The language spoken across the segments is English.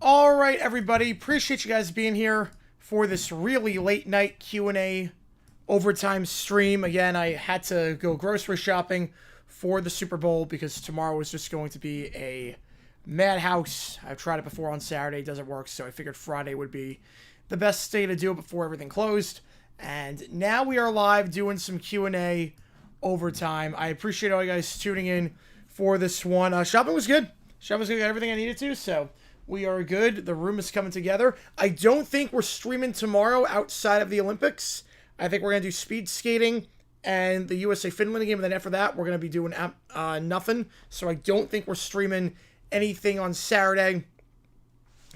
All right, everybody. Appreciate you guys being here for this really late night Q&A overtime stream. Again, I had to go grocery shopping for the Super Bowl because tomorrow is just going to be a madhouse. I've tried it before on Saturday. It doesn't work, so I figured Friday would be the best day to do it before everything closed. And now we are live doing some Q&A overtime. I appreciate all you guys tuning in for this one. Shopping was good. Shopping was good. Got everything I needed to, so we are good. The room is coming together. I don't think we're streaming tomorrow outside of the Olympics. I think we're going to do speed skating and the USA-Finland game, and then after that, we're going to be doing nothing. So I don't think we're streaming anything on Saturday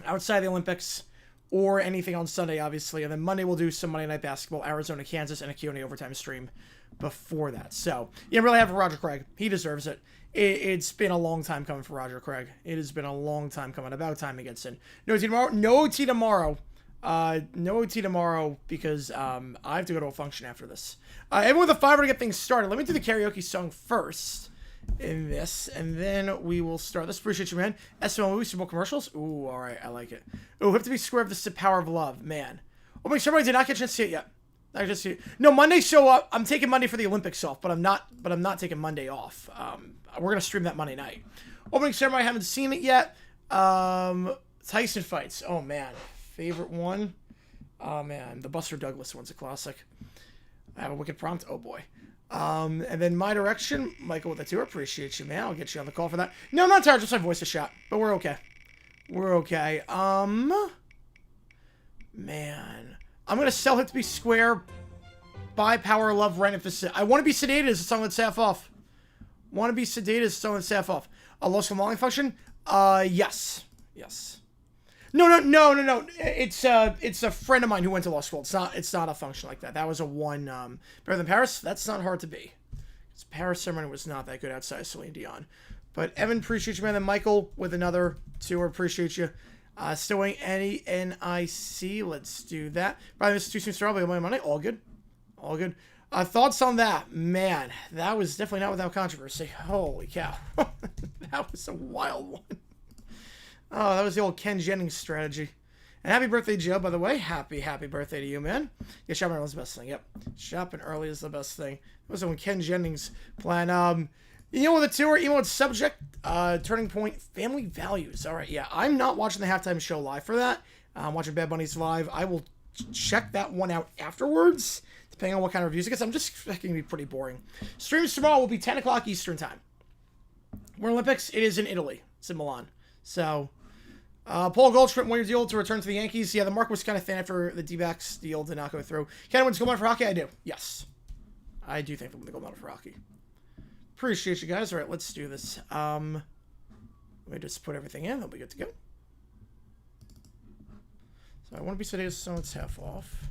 outside the Olympics or anything on Sunday, obviously. And then Monday, we'll do some Monday Night Basketball, Arizona, Kansas, and a Q&A overtime stream before that. So, yeah, I'm really happy for Roger Craig. He deserves it. It's been a long time coming for Roger Craig. It has been a long time coming. About time he gets in. No OT tomorrow. No OT tomorrow. No OT tomorrow because I have to go to a function after this. Everyone with a $5 to get things started. Let me do the karaoke song first in this, and then we will start. Let's appreciate you, man. SML movie, Super Bowl commercials. Ooh, all right. I like it. Ooh, have to be square of this is the power of love. Man. Oh, make sure everybody did not get a chance to see it yet. I just see it. No, Monday show up. I'm taking Monday for the Olympics off, but I'm not taking Monday off. We're gonna stream that Monday night. Opening ceremony, I haven't seen it yet. Tyson fights. Oh man, favorite one. Oh man, the Buster Douglas one's a classic. I have a wicked prompt. Oh boy. And then my direction, Michael with the tour. Appreciate you, man. I'll get you on the call for that. No, I'm not tired. Just my voice is shot, but we're okay. We're okay. Man, I'm gonna sell it to be square. By Power of Love, Rent if this. I want to be sedated is a song that's half off. Want to be sedated is a song that's half off. A lost modeling function? Yes. No. It's a friend of mine who went to law school. It's not a function like that. That was a one. Better than Paris? That's not hard to be. Because Paris ceremony was not that good outside of Celine Dion. But Evan, appreciate you, man. Then Michael with another tour. Appreciate you. Still waiting any NIC. Let's do that. Probably missed too soon start. I'll my money. All good. All good. Thoughts on that? Man, that was definitely not without controversy. Holy cow. That was a wild one. Oh, that was the old Ken Jennings strategy. And happy birthday, Joe, by the way. Happy birthday to you, man. Yeah, shopping early is the best thing. Yep. Shopping early is the best thing. That was when Ken Jennings plan. With the tour, email with subject, turning point, family values. All right, yeah. I'm not watching the halftime show live for that. I'm watching Bad Bunny's live. I will check that one out afterwards, depending on what kind of reviews it gets. I'm just expecting to be pretty boring. Streams tomorrow will be 10 o'clock Eastern time. We're Olympics. It is in Italy. It's in Milan. So, Paul Goldschmidt, 1 year deal to return to the Yankees. Yeah, the mark was kind of thin after the D-backs deal did not go through. Can I win the gold medal for hockey? I do. Yes. I do think they'll win the gold medal for hockey. Appreciate you guys. All right, let's do this. Let me just put everything in. They'll be good to go. So I want to be sedated, so it's half off.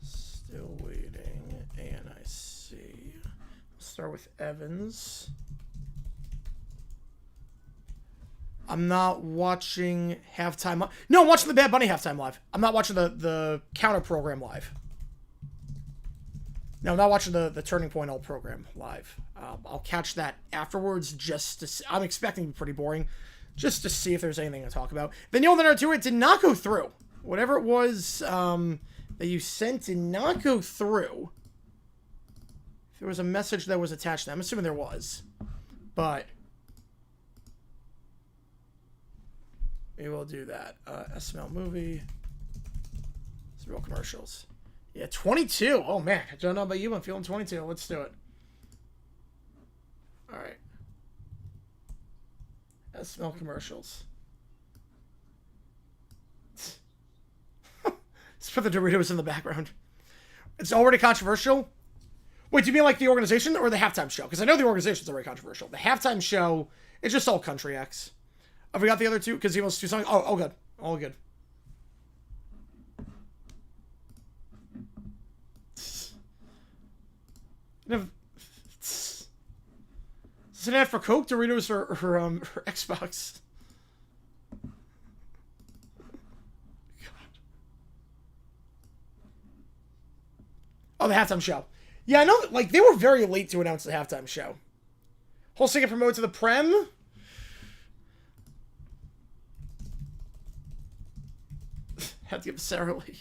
Still waiting. ANIC. Start with Evans. I'm not watching halftime. No, I'm watching the Bad Bunny halftime live. I'm not watching the counter program live. No, I'm not watching the Turning Point All program live. I'll catch that afterwards just to see. I'm expecting to be pretty boring. Just to see if there's anything to talk about. The Neil Leonard tour, it did not go through. Whatever it was that you sent did not go through. If there was a message that was attached to that, I'm assuming there was. But we will do that. SML movie. Some real commercials. Yeah, 22. Oh, man. I don't know about you, but I'm feeling 22. Let's do it. All right. Smell commercials. Let's put the Doritos in the background. It's already controversial. Wait, do you mean like the organization or the halftime show? Because I know the organization's already controversial. The halftime show, it's just all country acts. Have we got the other two? Because he wants to do something. Oh, good. All good. Is it an ad for Coke, Doritos, or Xbox? God. Oh, the halftime show. Yeah, I know that, like, they were very late to announce the halftime show. Whole thing get promoted to the Prem? Had to give Sarah Lee.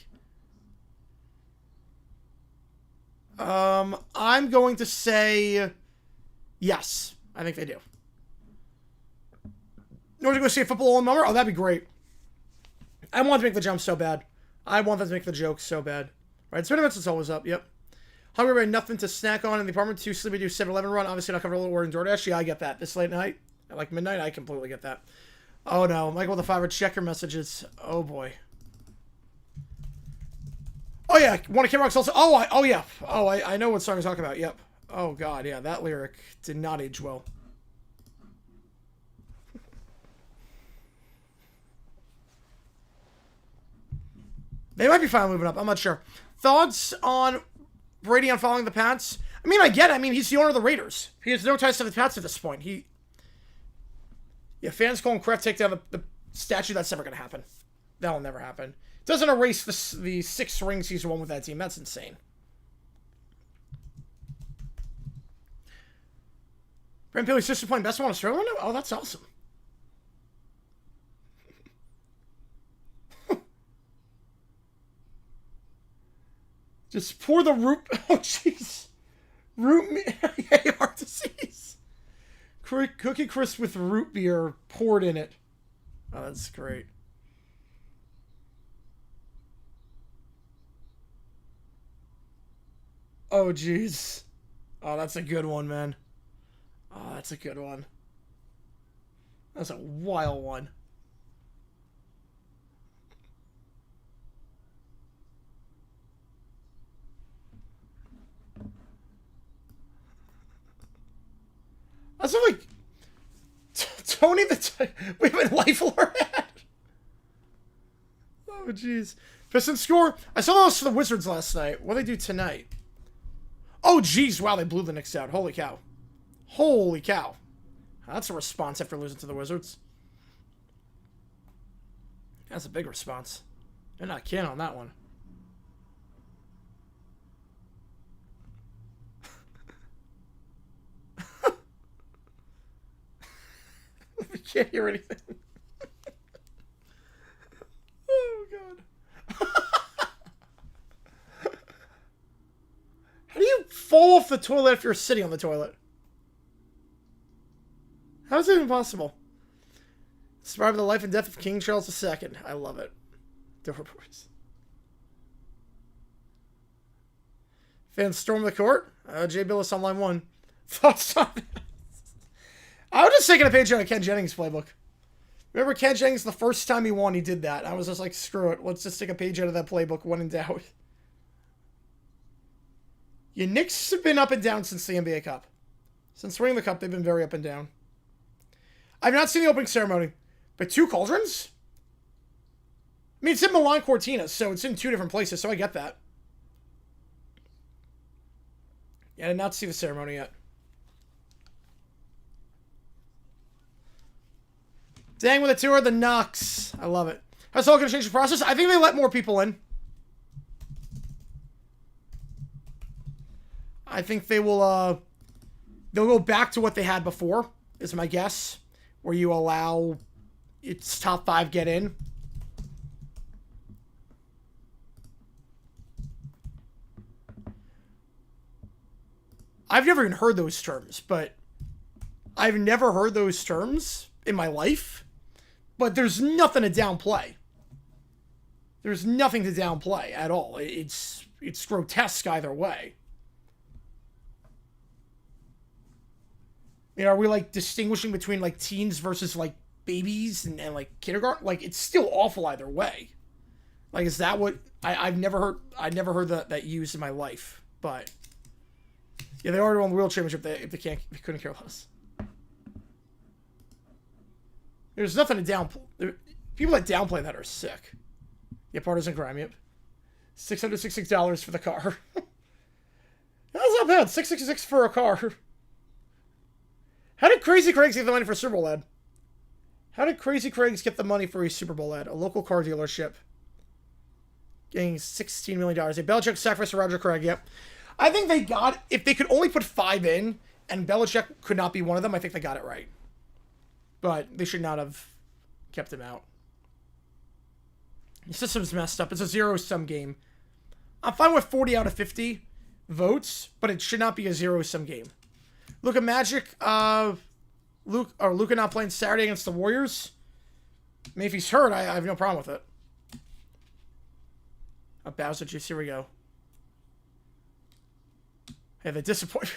I'm going to say yes. I think they do. You want to go see a football on Mummer? Oh, that'd be great. I want to make the jump so bad. I want them to make the joke so bad. Right, spin events is always up. Yep. Hungry, right? Nothing to snack on in the apartment. Too sleepy to do 7-Eleven run. Obviously, not cover a little order in DoorDash. Yeah, I get that. This late night, at like midnight, I completely get that. Oh no, Michael with the $5. Check your messages. Oh boy. Oh yeah, one of Kim Rock's also. Oh yeah. Oh, I know what song I'm talking about. Yep. Oh god, yeah, that lyric did not age well. They might be finally moving up. I'm not sure. Thoughts on Brady on following the Pats? I mean, I get it. I mean, he's the owner of the Raiders. He has no ties to the Pats at this point. Yeah, fans calling Kraft take down the statue. That's never going to happen. That'll never happen. It doesn't erase the 6 rings he's won with that team. That's insane. Brent Peely's sister playing basketball in Australia now? Oh, that's awesome. Just pour the root... Oh, jeez. Root... Yeah, heart disease. Cookie crisp with root beer poured in it. Oh, that's great. Oh, jeez. Oh, that's a good one, man. Oh, that's a good one. That's a wild one. That's like Tony the we have a life alert. Oh jeez. Pistons score. I saw those for the Wizards last night. What do they do tonight? Oh jeez, wow, they blew the Knicks out. Holy cow. Holy cow. That's a response after losing to the Wizards. That's a big response. They're not kidding on that one. We can't hear anything. Oh, God. How do you fall off the toilet if you're sitting on the toilet? How is it even possible? Surviving the life and death of King Charles II. I love it. Reports. Fans storm the court. Jay Billis on line 1. Thoughts on it? I was just taking a page out of Ken Jennings' playbook. Remember Ken Jennings, the first time he won, he did that. I was just like, screw it. Let's just take a page out of that playbook when in doubt. Your Knicks have been up and down since the NBA Cup. Since winning the Cup, they've been very up and down. I've not seen the opening ceremony, but 2 cauldrons? I mean, it's in Milan Cortina, so it's in 2 different places, so I get that. Yeah, I did not see the ceremony yet. Dang with a tour of the Knox. I love it. How's it all going to change the process? I think they let more people in. I think they will, they'll go back to what they had before, is my guess. Where you allow its top 5 get in. I've never even heard those terms, but I've never heard those terms in my life. But there's nothing to downplay. There's nothing to downplay at all. It's grotesque either way. You know, are we like distinguishing between like teens versus like babies and like kindergarten? Like it's still awful either way. Like is that what I've never heard that used in my life. But yeah, they already won the World Championship if they couldn't care less. There's nothing to downplay. People that downplay that are sick. Yeah, partisan crime, yep. $666 for the car. That's not bad. $666 for a car. How did Crazy Craig's get the money for a Super Bowl ad? How did Crazy Craig's get the money for a Super Bowl ad? A local car dealership. Getting $16 million. A Belichick sacrifice for Roger Craig, yep. I think they got... If they could only put 5 in, and Belichick could not be one of them, I think they got it right. But they should not have kept him out. The system's messed up. It's a zero-sum game. I'm fine with 40 out of 50 votes, but it should not be a zero-sum game. Luka Magic, Luka not playing Saturday against the Warriors. I mean, if he's hurt, I have no problem with it. A Bowser juice, here we go. Hey, the disappointment.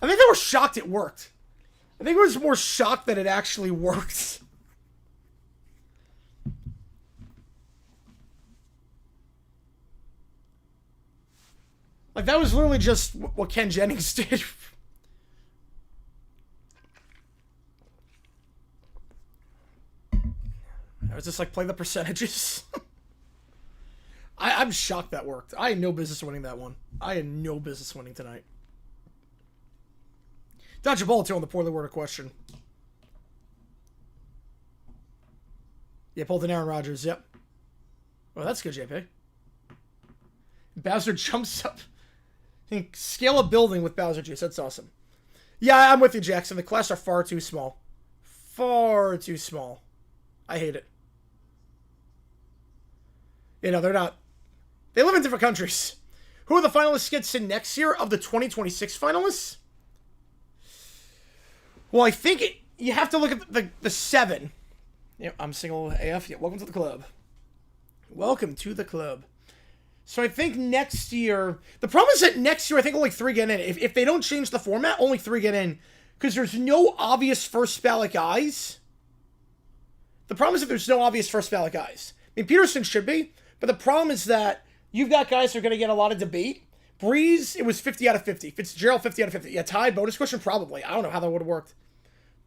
I think they were shocked it worked. I think it was more shocked that it actually worked. Like, that was literally just what Ken Jennings did. I was just like, play the percentages. I'm shocked that worked. I had no business winning that one. I had no business winning tonight. Dodge a bullet, too, on the poorly worded question. Yeah, pulled an Aaron Rodgers, yep. Well, that's good, JP. Bowser jumps up. Scale a building with Bowser juice. That's awesome. Yeah, I'm with you, Jackson. The class are far too small. Far too small. I hate it. You know, they're not. They live in different countries. Who are the finalists gets in next year of the 2026 finalists? Well, I think you have to look at the 7. Yep, I'm single AF. Yeah, welcome to the club. Welcome to the club. So I think next year... The problem is that next year, I think only 3 get in. If they don't change the format, only 3 get in. Because there's no obvious first ballot guys. The problem is that there's no obvious first ballot guys. I mean, Peterson should be. But the problem is that you've got guys who are going to get a lot of debate. Breeze, it was 50 out of 50. Fitzgerald, 50 out of 50. Yeah, tie, bonus question, probably. I don't know how that would have worked.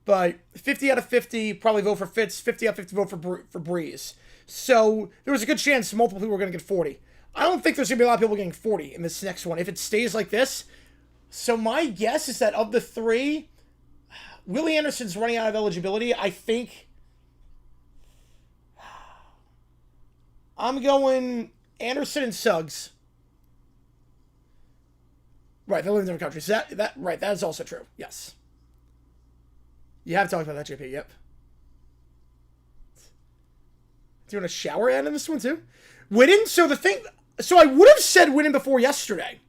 But 50 out of 50, probably vote for Fitz. 50 out of 50, vote for Breeze. So there was a good chance multiple people were going to get 40. I don't think there's going to be a lot of people getting 40 in this next one if it stays like this. So my guess is that of the 3, Willie Anderson's running out of eligibility. I think I'm going Anderson and Suggs. Right, they live in different countries. Right, that is also true. Yes. You have talked about that, JP. Yep. Do you want a shower ad in this one too? Whitten. So I would have said Whitten before yesterday.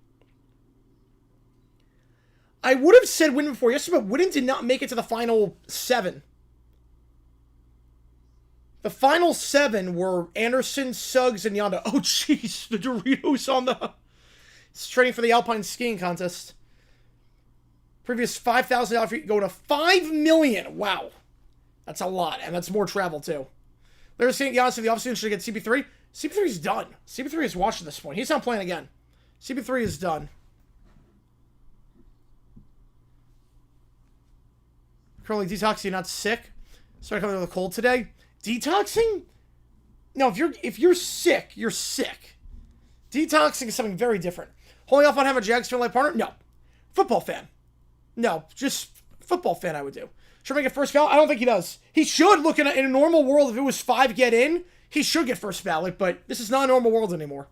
But Whitten did not make it to the final 7. The final 7 were Anderson, Suggs, and Yonda. Oh, jeez. The Doritos on the... It's training for the Alpine skiing contest. Previous $5,000 fee go to $5 million. Wow. That's a lot. And that's more travel, too. They're saying, yeah, honestly, the offseason should get CP3. CP3 is done. CP3 is washed at this point. He's not playing again. CP3 is done. Currently detoxing, not sick. Started coming with a cold today. Detoxing? No, if you're sick, you're sick. Detoxing is something very different. Holding off on having a Jags fan like partner? No. Football fan. No, just football fan I would do. Should make a first ballot? I don't think he does. He should look in a normal world. If it was 5 get in, he should get first ballot, but this is not a normal world anymore.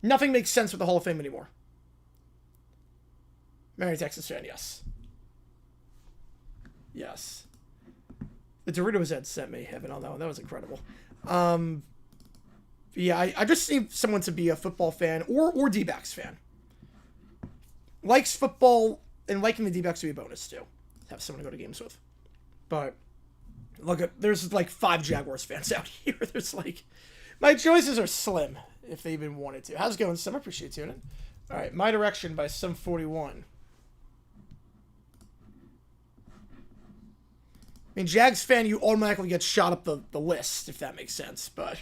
Nothing makes sense with the Hall of Fame anymore. Mary Texas fan, yes. Yes. The Doritos Ed sent me, heaven on that one. That was incredible. Yeah, I just need someone to be a football fan or D-backs fan. Likes football and liking the D-backs to be a bonus, too. Have someone to go to games with. But, look, there's like 5 Jaguars fans out here. There's like... My choices are slim, if they even wanted to. How's it going, Sim? I appreciate you tuning in. Alright, My Direction by Sum41. I mean, Jags fan, you automatically get shot up the list, if that makes sense, but...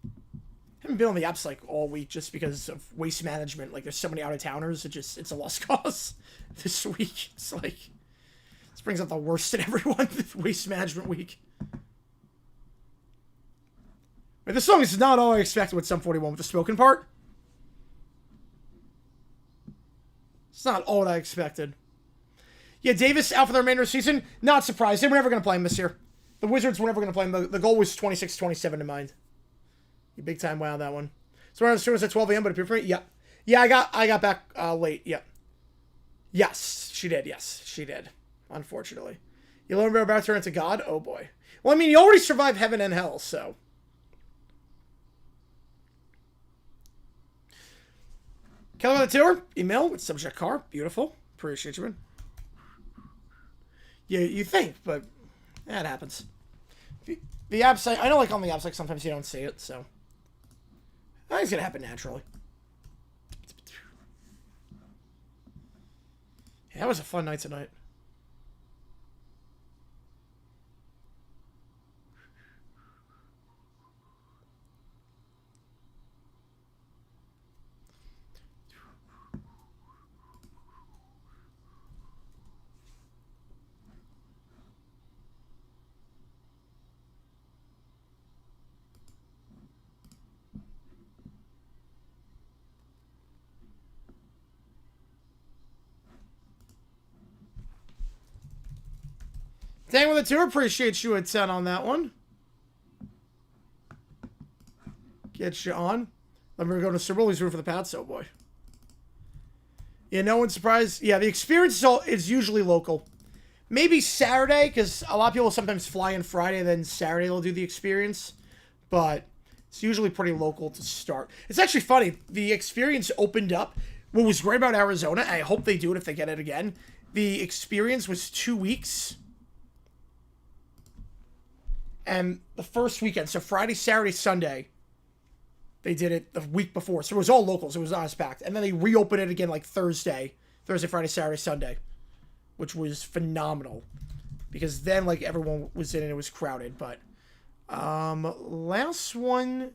I haven't been on the apps like all week just because of waste management. Like, there's so many out-of-towners, it's a lost cause this week. It's like, this brings out the worst in everyone, waste management week. But this song is not all I expected with Sum 41 with the spoken part. It's not all I expected. Yeah, Davis out for the remainder of the season. Not surprised. They were never going to play him this year. The Wizards were never going to play him. The goal was 26-27 in mind. You big time wow that one. So we're on the stream at 12 a.m. but if you're free, yep. Yeah, I got back late. Yep. Yes, she did. Yes, she did. Unfortunately. You learn about to turn into God? Oh, boy. Well, I mean, you already survived heaven and hell, so... Kelly with the tour. Email with subject car. Beautiful. Appreciate you, man. You think, but that happens. The apps, I know, like, on the apps, like, sometimes you don't see it, so... I think it's gonna happen naturally. Yeah, that was a fun night tonight. Dang with the tour, appreciate you at 10 on that one. Get you on. Let me go to Super Bowl. He's rooting for the Pats. Oh boy. Yeah, no one's surprised. Yeah, the experience is usually local. Maybe Saturday, because a lot of people sometimes fly in Friday, then Saturday they'll do the experience. But it's usually pretty local to start. It's actually funny. The experience opened up. What was great about Arizona, and I hope they do it if they get it again, the experience was 2 weeks. And the first weekend, so Friday, Saturday, Sunday, they did it the week before. So it was all locals. It was not as packed. And then they reopened it again like Thursday, Friday, Saturday, Sunday, which was phenomenal. Because then, like, everyone was in and it was crowded. But last one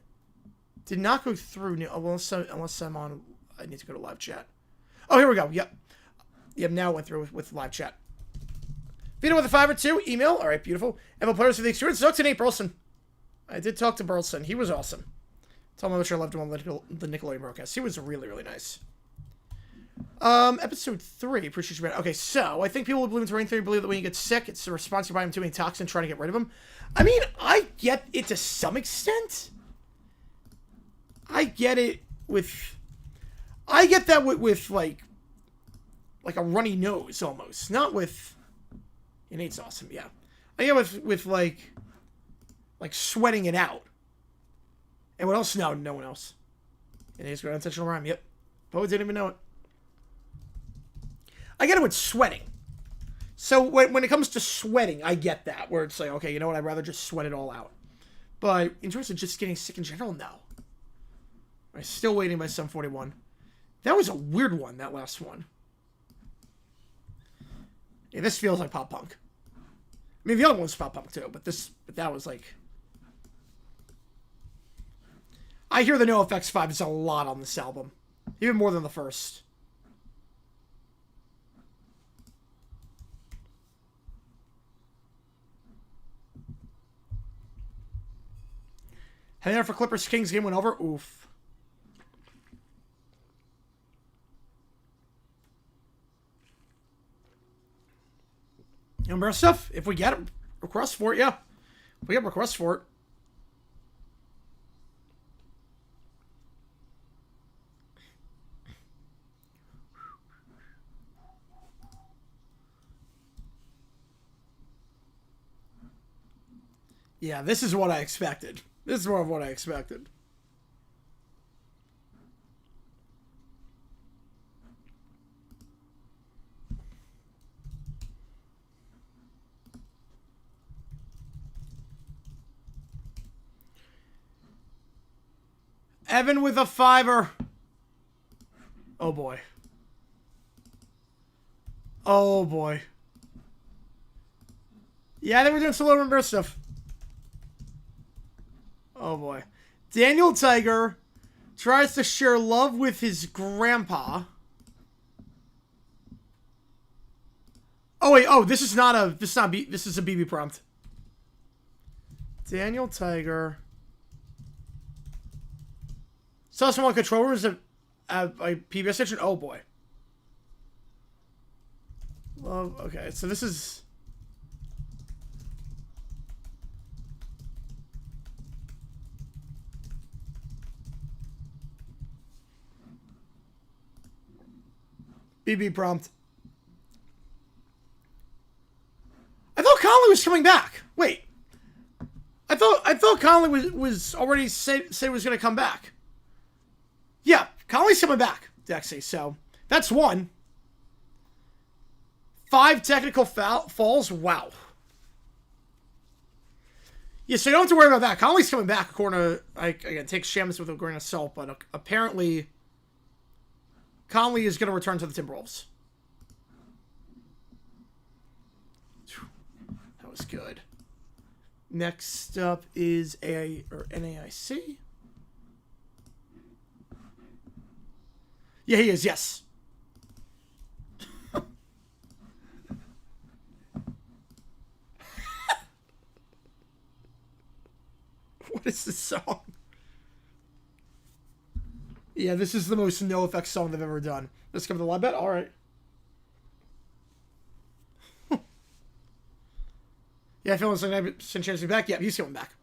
did not go through unless I'm on. I need to go to live chat. Oh, here we go. Yep. Now it went through with live chat. Vito with a 5 or 2. Email. All right, beautiful. ML players for the experience. Talk to Nate Burleson. I did talk to Burleson. He was awesome. Tell him how much I loved him on the Nickelodeon broadcast. He was really, really nice. Episode 3. Appreciate you, man. Okay, so I think people who believe in terrain theory believe that when you get sick, it's a response to buying too many toxins, trying to get rid of them. I mean, I get it to some extent. I get it with... I get that with like a runny nose, almost. Not with... Nate's awesome, yeah. I get with like sweating it out. And what else? No one else. Nate's got unintentional rhyme, yep. Poe didn't even know it. I get it with sweating. So when it comes to sweating, I get that. Where it's like, okay, you know what? I'd rather just sweat it all out. But in terms of just getting sick in general, no. I'm still waiting by Sum 41. That was a weird one, that last one. Yeah, this feels like pop punk. I mean, the other one's pop punk too, but that was like... I hear the NoFX 5 is a lot on this album. Even more than the first. Heading out for Clippers Kings game went over. Oof. Number of stuff. If we get requests for it, yeah. If we get requests for it. Yeah, this is what I expected. This is more of what I expected. Evan with a 5er. Oh boy. Oh boy. Yeah, they were doing some low number stuff. Oh boy. Daniel Tiger tries to share love with his grandpa. Oh wait, this is a BB prompt. Daniel Tiger. Saw someone on control rooms at a PBS station. Oh boy. Love. Okay, so this is. BB prompt. Conley's coming back. Wait. I thought Conley was already said he was going to come back. Yeah, Conley's coming back, Dexy. So that's 1. 5 technical falls. Wow. Yeah, so you don't have to worry about that. Conley's coming back, according to... Again, take Shamus with a grain of salt, but apparently Conley is going to return to the Timberwolves. That was good. Next up is NAIC. Yeah, he is, yes. What is this song? Yeah, this is the most no-effect song they've ever done. Let's come to the live bet? Alright. Yeah, I feel like I've chance to be back. Yeah, he's coming back.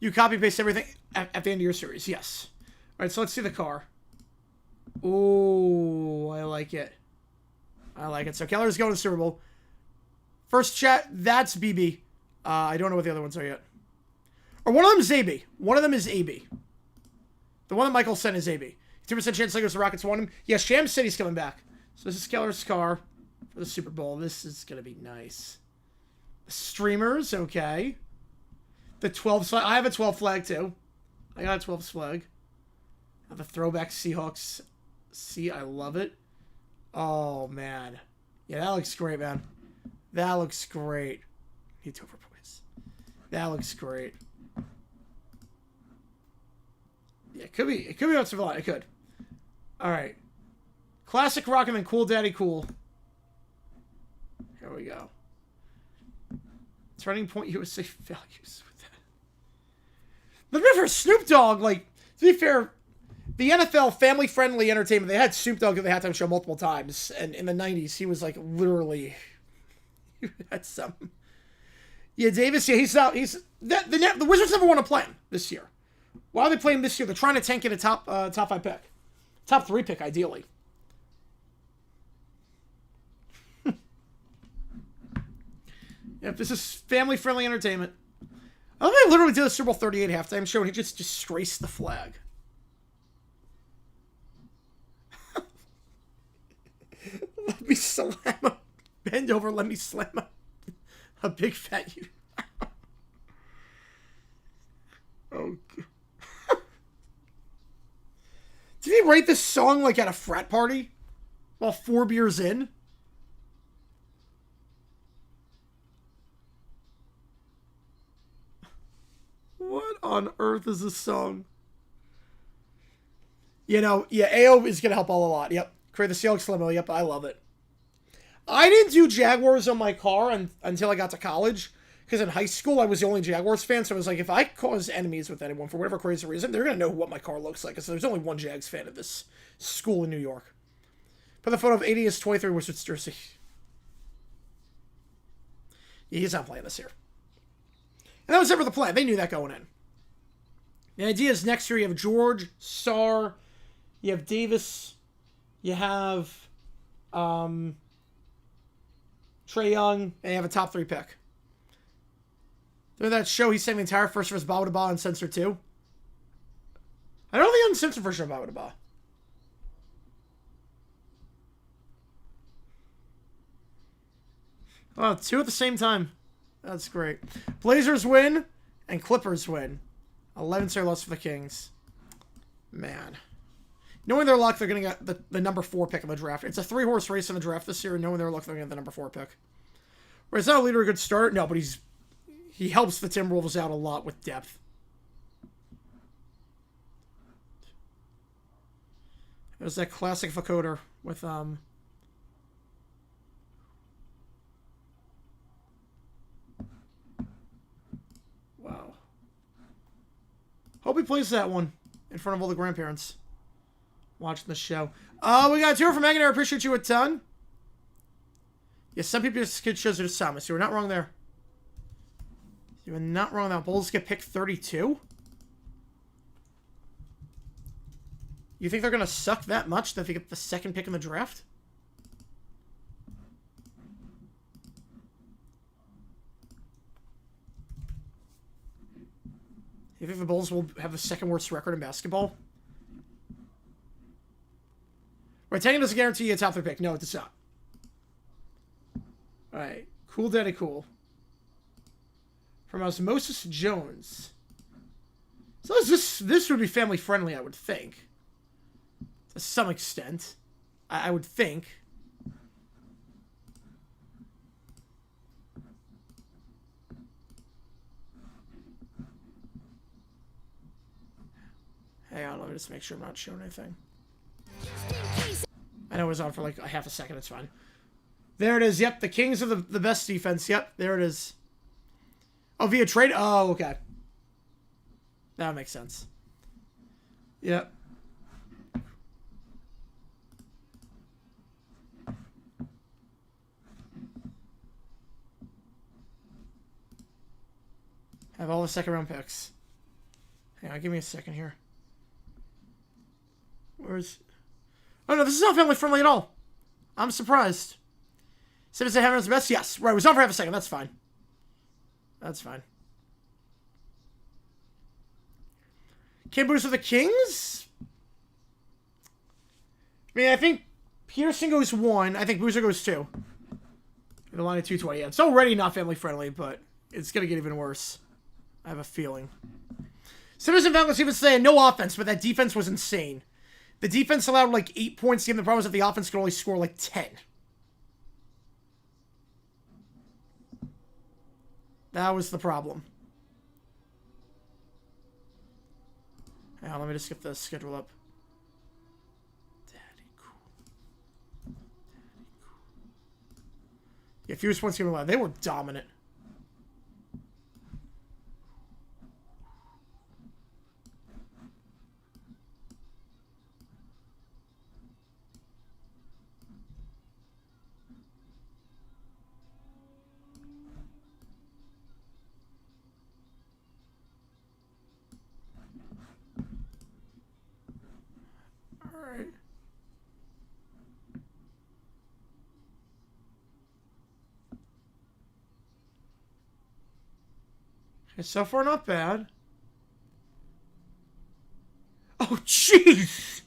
You copy-paste everything at the end of your series. Yes. Alright, so let's see the car. Ooh, I like it. I like it. So Keller's going to the Super Bowl. First chat, that's BB. I don't know what the other ones are yet. Or one of them is AB. One of them is AB. The one that Michael sent is AB. 2% chance Lakers the Rockets won him. Yeah, Sham City's coming back. So this is Keller's car for the Super Bowl. This is going to be nice. Streamers, okay. The 12 flag. I have a 12 flag too. I got a 12 flag. The throwback Seahawks. See, I love it. Oh, man. Yeah, that looks great, man. That looks great. Need to overplace. That looks great. Yeah, it could be. It could be what's a lot. It could. All right. Classic rock and then Cool Daddy Cool. Here we go. Turning Point USA values with that. But remember, Snoop Dogg, like, to be fair, the NFL family-friendly entertainment, they had Snoop Dogg at the halftime show multiple times. And in the 90s, he was, like, literally... He had some... Yeah, Davis, yeah, he's out. The Wizards never won a play this year. Why are they playing this year? They're trying to tank it a top 5 pick. Top 3 pick, ideally. Yep, this is family-friendly entertainment. I love how I literally did a Super Bowl 38 halftime show and he just disgraced the flag. Let me slam a... Bend over, let me slam a big fat you. Oh, God. Did he write this song like at a frat party? While 4 beers in? What on earth is this song? You know, yeah, AO is going to help all a lot. Yep. Create the Seahawks limo. Yep, I love it. I didn't do Jaguars on my car until I got to college. Because in high school, I was the only Jaguars fan. So I was like, if I cause enemies with anyone for whatever crazy reason, they're going to know what my car looks like. Because there's only one Jags fan at this school in New York. Put the photo of 80 as 23 Wizards jersey. Yeah, he's not playing this year. And that was ever the plan. They knew that going in. The idea is next year you have George, Sarr, you have Davis, you have Trae Young, and you have a top 3 pick. Remember that show he sang the entire first verse Ba Ba Uncensored too? I don't think Uncensored version of Ba Ba. Oh, 2 at the same time. That's great. Blazers win and Clippers win. 11-0 loss for the Kings. Man. Knowing their luck, they're going to get the number 4 pick in the draft. It's a 3-horse race in the draft this year, and knowing their luck, they're going to get the number 4 pick. Where it's not a leader, a good start. No, but he helps the Timberwolves out a lot with depth. There's that classic vocoder with Wow. Hope he plays that one in front of all the grandparents watching the show. We got a 2 from Megan. I appreciate you a ton. Yes, some people's kid shows are just Samus. You were not wrong there. You were not wrong there. Bulls get picked 32. You think they're going to suck that much that they get the second pick in the draft? You think the Bulls will have the second worst record in basketball? Right, tanking doesn't guarantee you a top 3 pick. No, it does not. Alright. Cool Daddy Cool. From Osmosis Jones. So this would be family friendly, I would think. To some extent. I would think. Hang on, let me just make sure I'm not showing anything. I know it was on for like a half a second, it's fine. There it is, yep, the Kings are the best defense, yep, there it is. Oh, via trade? Oh, okay. That makes sense. Yep. I have all the second round picks. Hang on, give me a second here. Where's... Oh no, this is not family friendly at all. I'm surprised. Simmons and Hammer's the best? Yes. Right, it was on for half a second. That's fine. That's fine. Kim Boozer the Kings? I mean, I think Peterson goes 1. I think Boozer goes 2. The line of 220. Yeah, it's already not family friendly, but it's going to get even worse. I have a feeling. Simmons and Van even saying no offense, but that defense was insane. The defense allowed like 8 points to game. The problem is that the offense could only score like 10. That was the problem. Hang on, let me just get the schedule up. Daddy cool. Daddy cool. Yeah, fewest points given allowed. They were dominant. So far, not bad. Oh, jeez!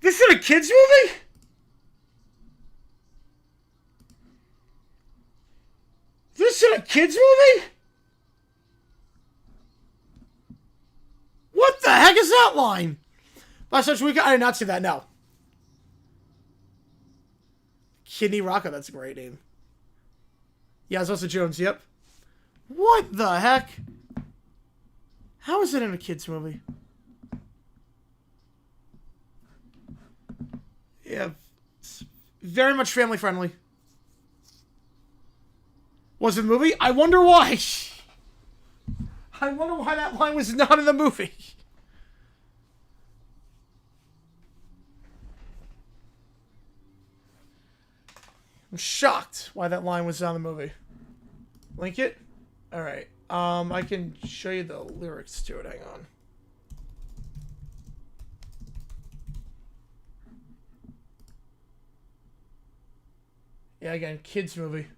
This is a kids movie? This is a kids movie? What the heck is that line? Last such week, I did not see that, no. Kidney Rocco, that's a great name. Yeah, it's also Jones, yep. What the heck? How is it in a kid's movie? Yeah, it's very much family friendly. Was it a movie? I wonder why. I wonder why that line was not in the movie. I'm shocked why that line was on the movie. Link it? Alright. I can show you the lyrics to it. Hang on. Yeah, again, kids movie.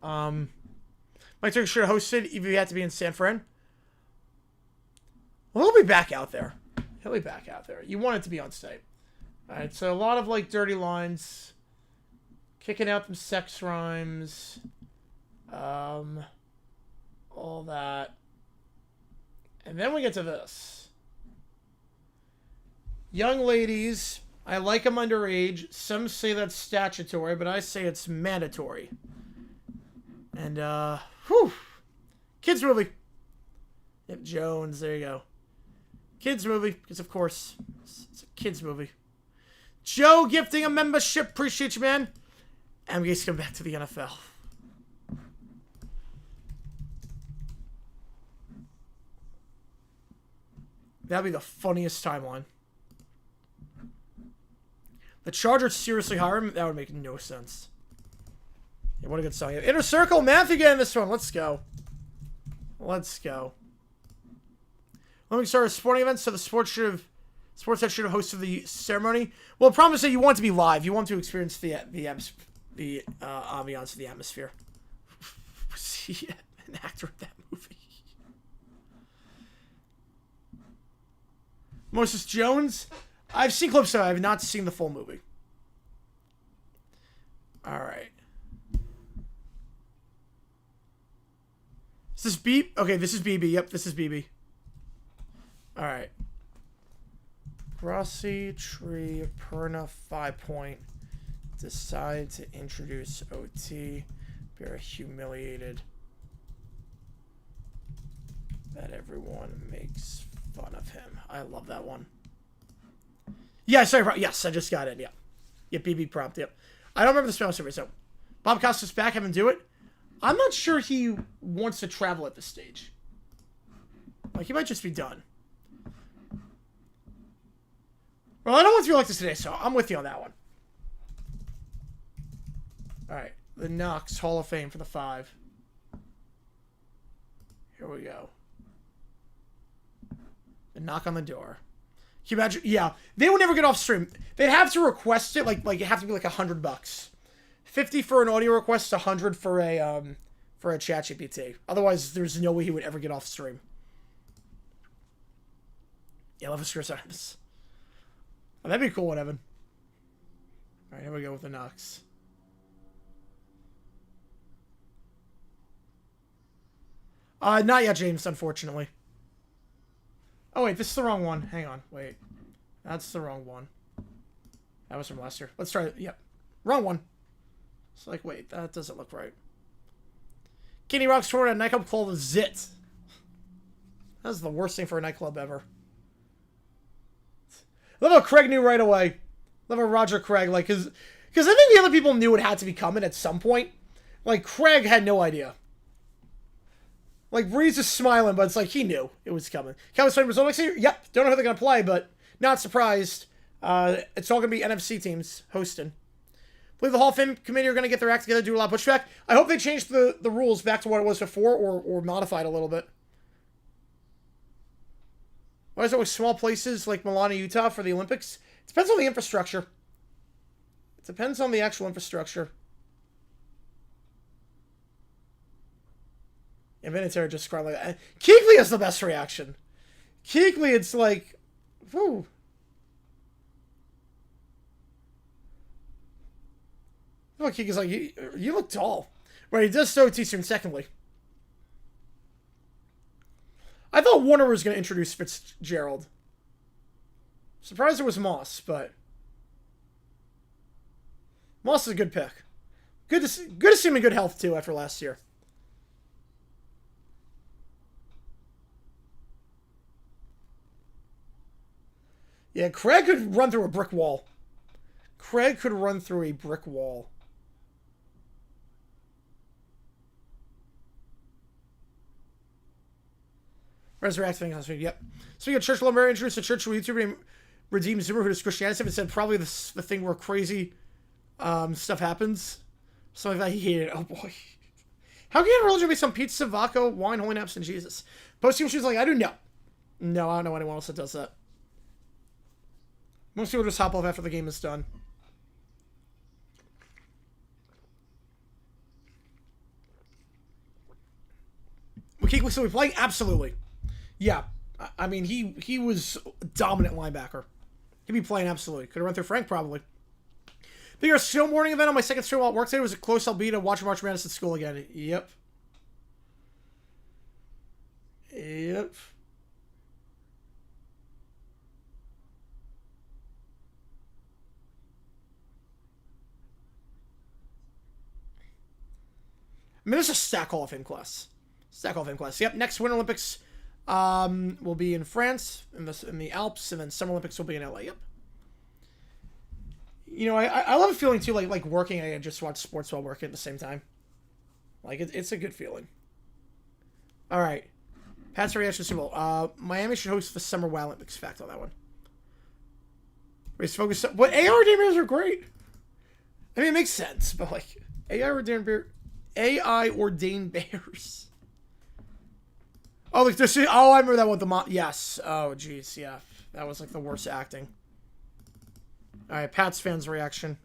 Mike Turk should have hosted if he had to be in San Fran. Well, he'll be back out there. He'll be back out there. You want it to be on site. Alright, so a lot of, like, dirty lines. Kicking out some sex rhymes. All that. And then we get to this. Young ladies, I like them underage. Some say that's statutory, but I say it's mandatory. And, whew. Kids movie. Yep, Jones, there you go. Kids movie, because of course, it's a kids movie. Joe gifting a membership. Appreciate you, man. And we come back to the NFL. That'd be the funniest timeline. The Chargers seriously hire him? That would make no sense. Yeah, what a good song. Inner Circle, Matthew getting this one. Let's go. Let's go. Olympics are a sporting event, so the sports head should have hosted the ceremony. Well, the problem is that you want to be live. You want to experience the ambiance of the atmosphere. Was he an actor in that movie? Moses Jones? I've seen clips of it. I have not seen the full movie. Alright. Is this B? Okay, this is BB. Yep, this is BB. Alright. Rossi, Tree, Perna, 5 point. Decide to introduce OT. Very humiliated that everyone makes fun of him. I love that one. Yeah, sorry. Yes, I just got it. Yeah. Yeah, BB prompt. Yep. I don't remember the spell survey, so Bob Costas back, have him do it. I'm not sure he wants to travel at this stage. Like, he might just be done. Well, I don't want to be like this today, so I'm with you on that one. Alright, the Knox Hall of Fame for the 5. Here we go. The knock on the door. Can you imagine? Yeah, they would never get off stream. They'd have to request it, like it have to be like $100. 50 for an audio request, 100 for a chat GPT. Otherwise, there's no way he would ever get off stream. Yeah, love a screw signs. Oh, that'd be a cool one, Evan. All right, here we go with the Knox. Not yet, James, unfortunately. Oh, wait, this is the wrong one. Hang on, wait. That's the wrong one. That was from last year. Let's try it. Yep. Wrong one. It's like, wait, that doesn't look right. Kenny Rock's touring at a nightclub called Zit. That's the worst thing for a nightclub ever. Love how Craig knew right away. Love how Roger Craig, like, because I think the other people knew it had to be coming at some point. Like, Craig had no idea. Like, Breeze is smiling, but it's like he knew it was coming. Cowboys playing Brazil next year? Yep. Don't know who they're going to play, but not surprised. It's all going to be NFC teams hosting. I believe the Hall of Fame committee are going to get their act together, do a lot of pushback. I hope they change the rules back to what it was before or modify it a little bit. Why is it always small places like Milan, Utah for the Olympics? It depends on the infrastructure. It depends on the actual infrastructure. And Vinatieri just cried like that. Keekley has the best reaction. Keekley, it's like, whoo. Look, Keekley's like, you look tall. Right, he does so soon, secondly. I thought Warner was going to introduce Fitzgerald. Surprised it was Moss, but Moss is a good pick. Good to see him in good health, too, after last year. Yeah, Craig could run through a brick wall. Craig could run through a brick wall. Resurrecting Hospital, yep. Speaking of church, Lumber introduced a church where YouTuber named Redeemed Zoomer who does Christianity and said probably the thing where crazy stuff happens. Something like that. He hated it. Oh boy. How can religion be some pizza, vodka, wine, holy naps, and Jesus? Posting, she was like, I don't know. No, I don't know anyone else that does that. Most people just hop off after the game is done. McKeek will still be playing? Absolutely. Yeah. I mean, he was a dominant linebacker. He'd be playing absolutely. Could have run through Frank, probably. Bigger snowboarding event on my second stream while at work today was a close LB to watch March Madness at school again. Yep. Yep. I mean, there's a Stack Hall of Fame class. Stack Hall of Fame class. Yep, next Winter Olympics will be in France, in the Alps, and then Summer Olympics will be in LA. Yep. You know, I love a feeling, too, like working, I just watch sports while working at the same time. Like, it's a good feeling. All right. Pat's reaction to Super Bowl. Miami should host the Summer Wild Olympics. Fact on that one. Race focus. But AR Bears are great. I mean, it makes sense, but, like, AI ordained Bears. Oh, like this. Oh, I remember that with the mom. Yes. Oh, jeez. Yeah, that was like the worst acting. All right, Pats fans' reaction.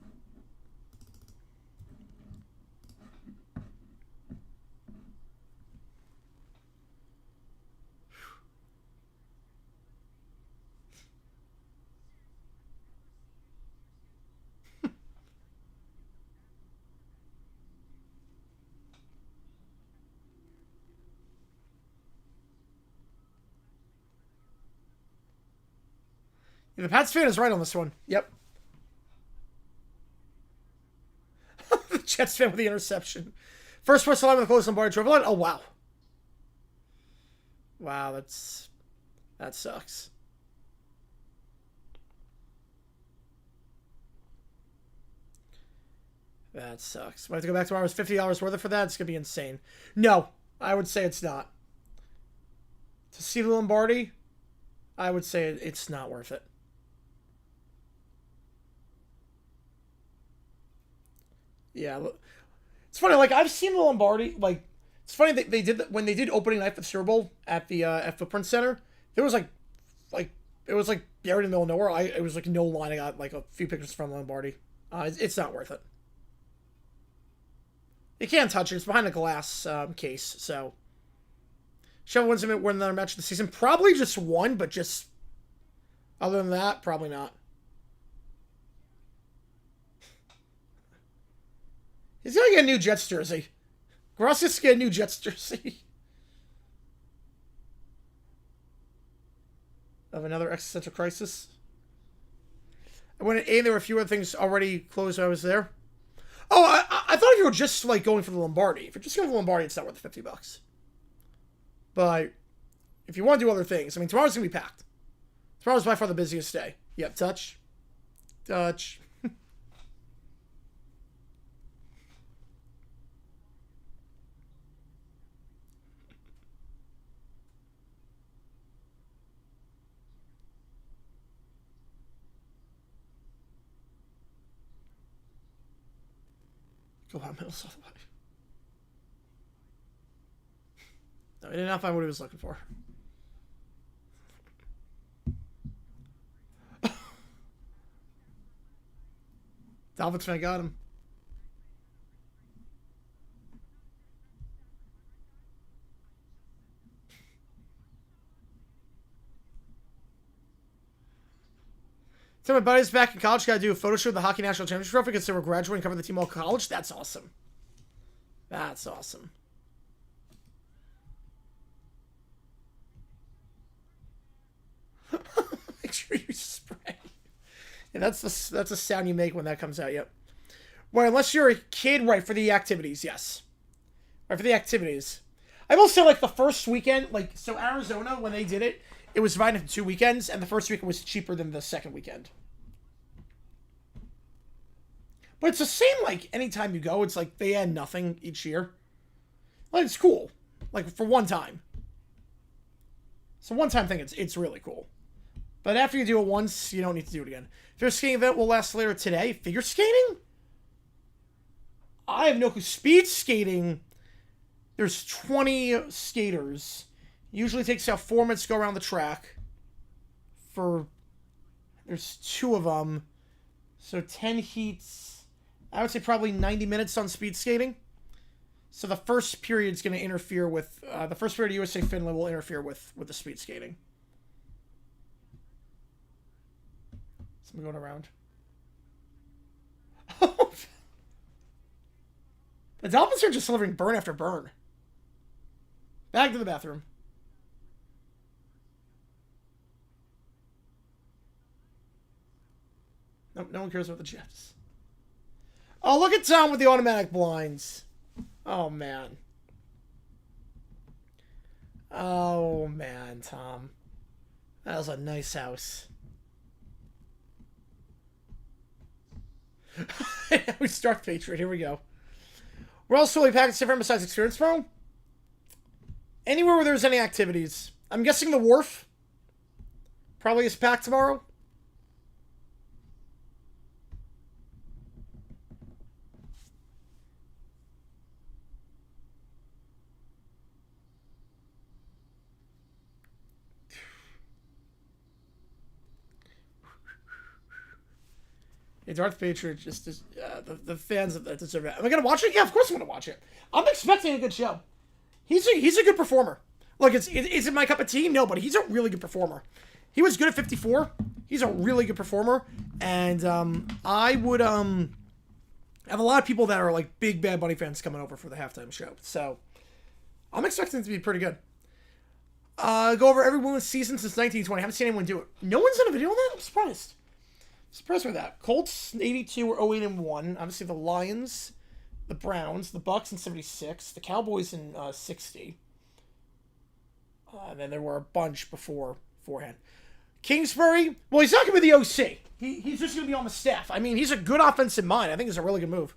Yeah, the Pats fan is right on this one. Yep. The Jets fan with the interception. First person line with a close on bar drove line. Oh wow. Wow, that sucks. That sucks. We have to go back tomorrow. It's $50 worth it for that. It's gonna be insane. No, I would say it's not. To see the Lombardi, I would say it's not worth it. Yeah, it's funny. Like I've seen the Lombardi. Like it's funny that they did that when they did opening night for the Super Bowl at the at Footprint Center. There was like it was like buried in the middle of nowhere. It was like no line. I got like a few pictures from Lombardi. It's not worth it. You can't touch it. It's behind a glass case. So Shell wins win another match of the season. Probably just one, but just other than that, probably not. He's gonna get a new Jets jersey. Gracias get a new Jets jersey. Of another existential crisis. I went at A, and there were a few other things already closed when I was there. Oh, I thought if you were just like going for the Lombardi. If you're just going for the Lombardi, it's not worth the $50. But if you want to do other things, I mean, tomorrow's gonna be packed. Tomorrow's by far the busiest day. Yep, touch. Touch. Go out middle all the way. No, he did not find what he was looking for. Dolphins fan got him. So my buddy's back in college. Got to do a photo shoot of the Hockey National Championship Trophy because they were graduating, covering the team all college. That's awesome. That's awesome. Make sure you spray. Yeah, that's the sound you make when that comes out. Yep. Well, unless you're a kid, right, for the activities, yes. Right, for the activities. I will say, like, the first weekend, like, so Arizona, when they did it, it was divided into 2 weekends, and the first weekend was cheaper than the second weekend. But it's the same, like, anytime you go, it's like they add nothing each year. Like, it's cool. Like, for one time. It's a one-time thing, it's really cool. But after you do it once, you don't need to do it again. Figure skating event will last later today. Figure skating? I have no clue. Speed skating, there's 20 skaters. Usually takes about 4 minutes to go around the track. There's 2 of them. So 10 heats. I would say probably 90 minutes on speed skating. So the first period's going to interfere with... the first period of USA Finland will interfere with the speed skating. Something going around. The Dolphins are just delivering burn after burn. Back to the bathroom. Nope, no one cares about the Jets. Oh, look at Tom with the automatic blinds. Oh, man. Oh, man, Tom. That was a nice house. We start Patriot. Here we go. Where else will we pack different besides Experience Pro? Anywhere where there's any activities. I'm guessing the wharf probably is packed tomorrow. Yeah, Darth Patriot just is, the fans that deserve it. Am I gonna watch it? Yeah, of course I'm gonna watch it. I'm expecting a good show. He's a good performer. Like, is it my cup of tea? No, but he's a really good performer. He was good at 54. He's a really good performer, and I would have a lot of people that are like big Bad Bunny fans coming over for the halftime show. So I'm expecting it to be pretty good. Go over every women's season since 1920. Haven't seen anyone do it. No one's done a video on that? I'm surprised. Surprised by that. Colts 82 or 08-1. Obviously the Lions, the Browns, the Bucks in 76, the Cowboys in 60. And then there were a bunch beforehand. Kingsbury, well, he's not going to be the OC. He's just going to be on the staff. I mean, he's a good offensive mind. I think it's a really good move.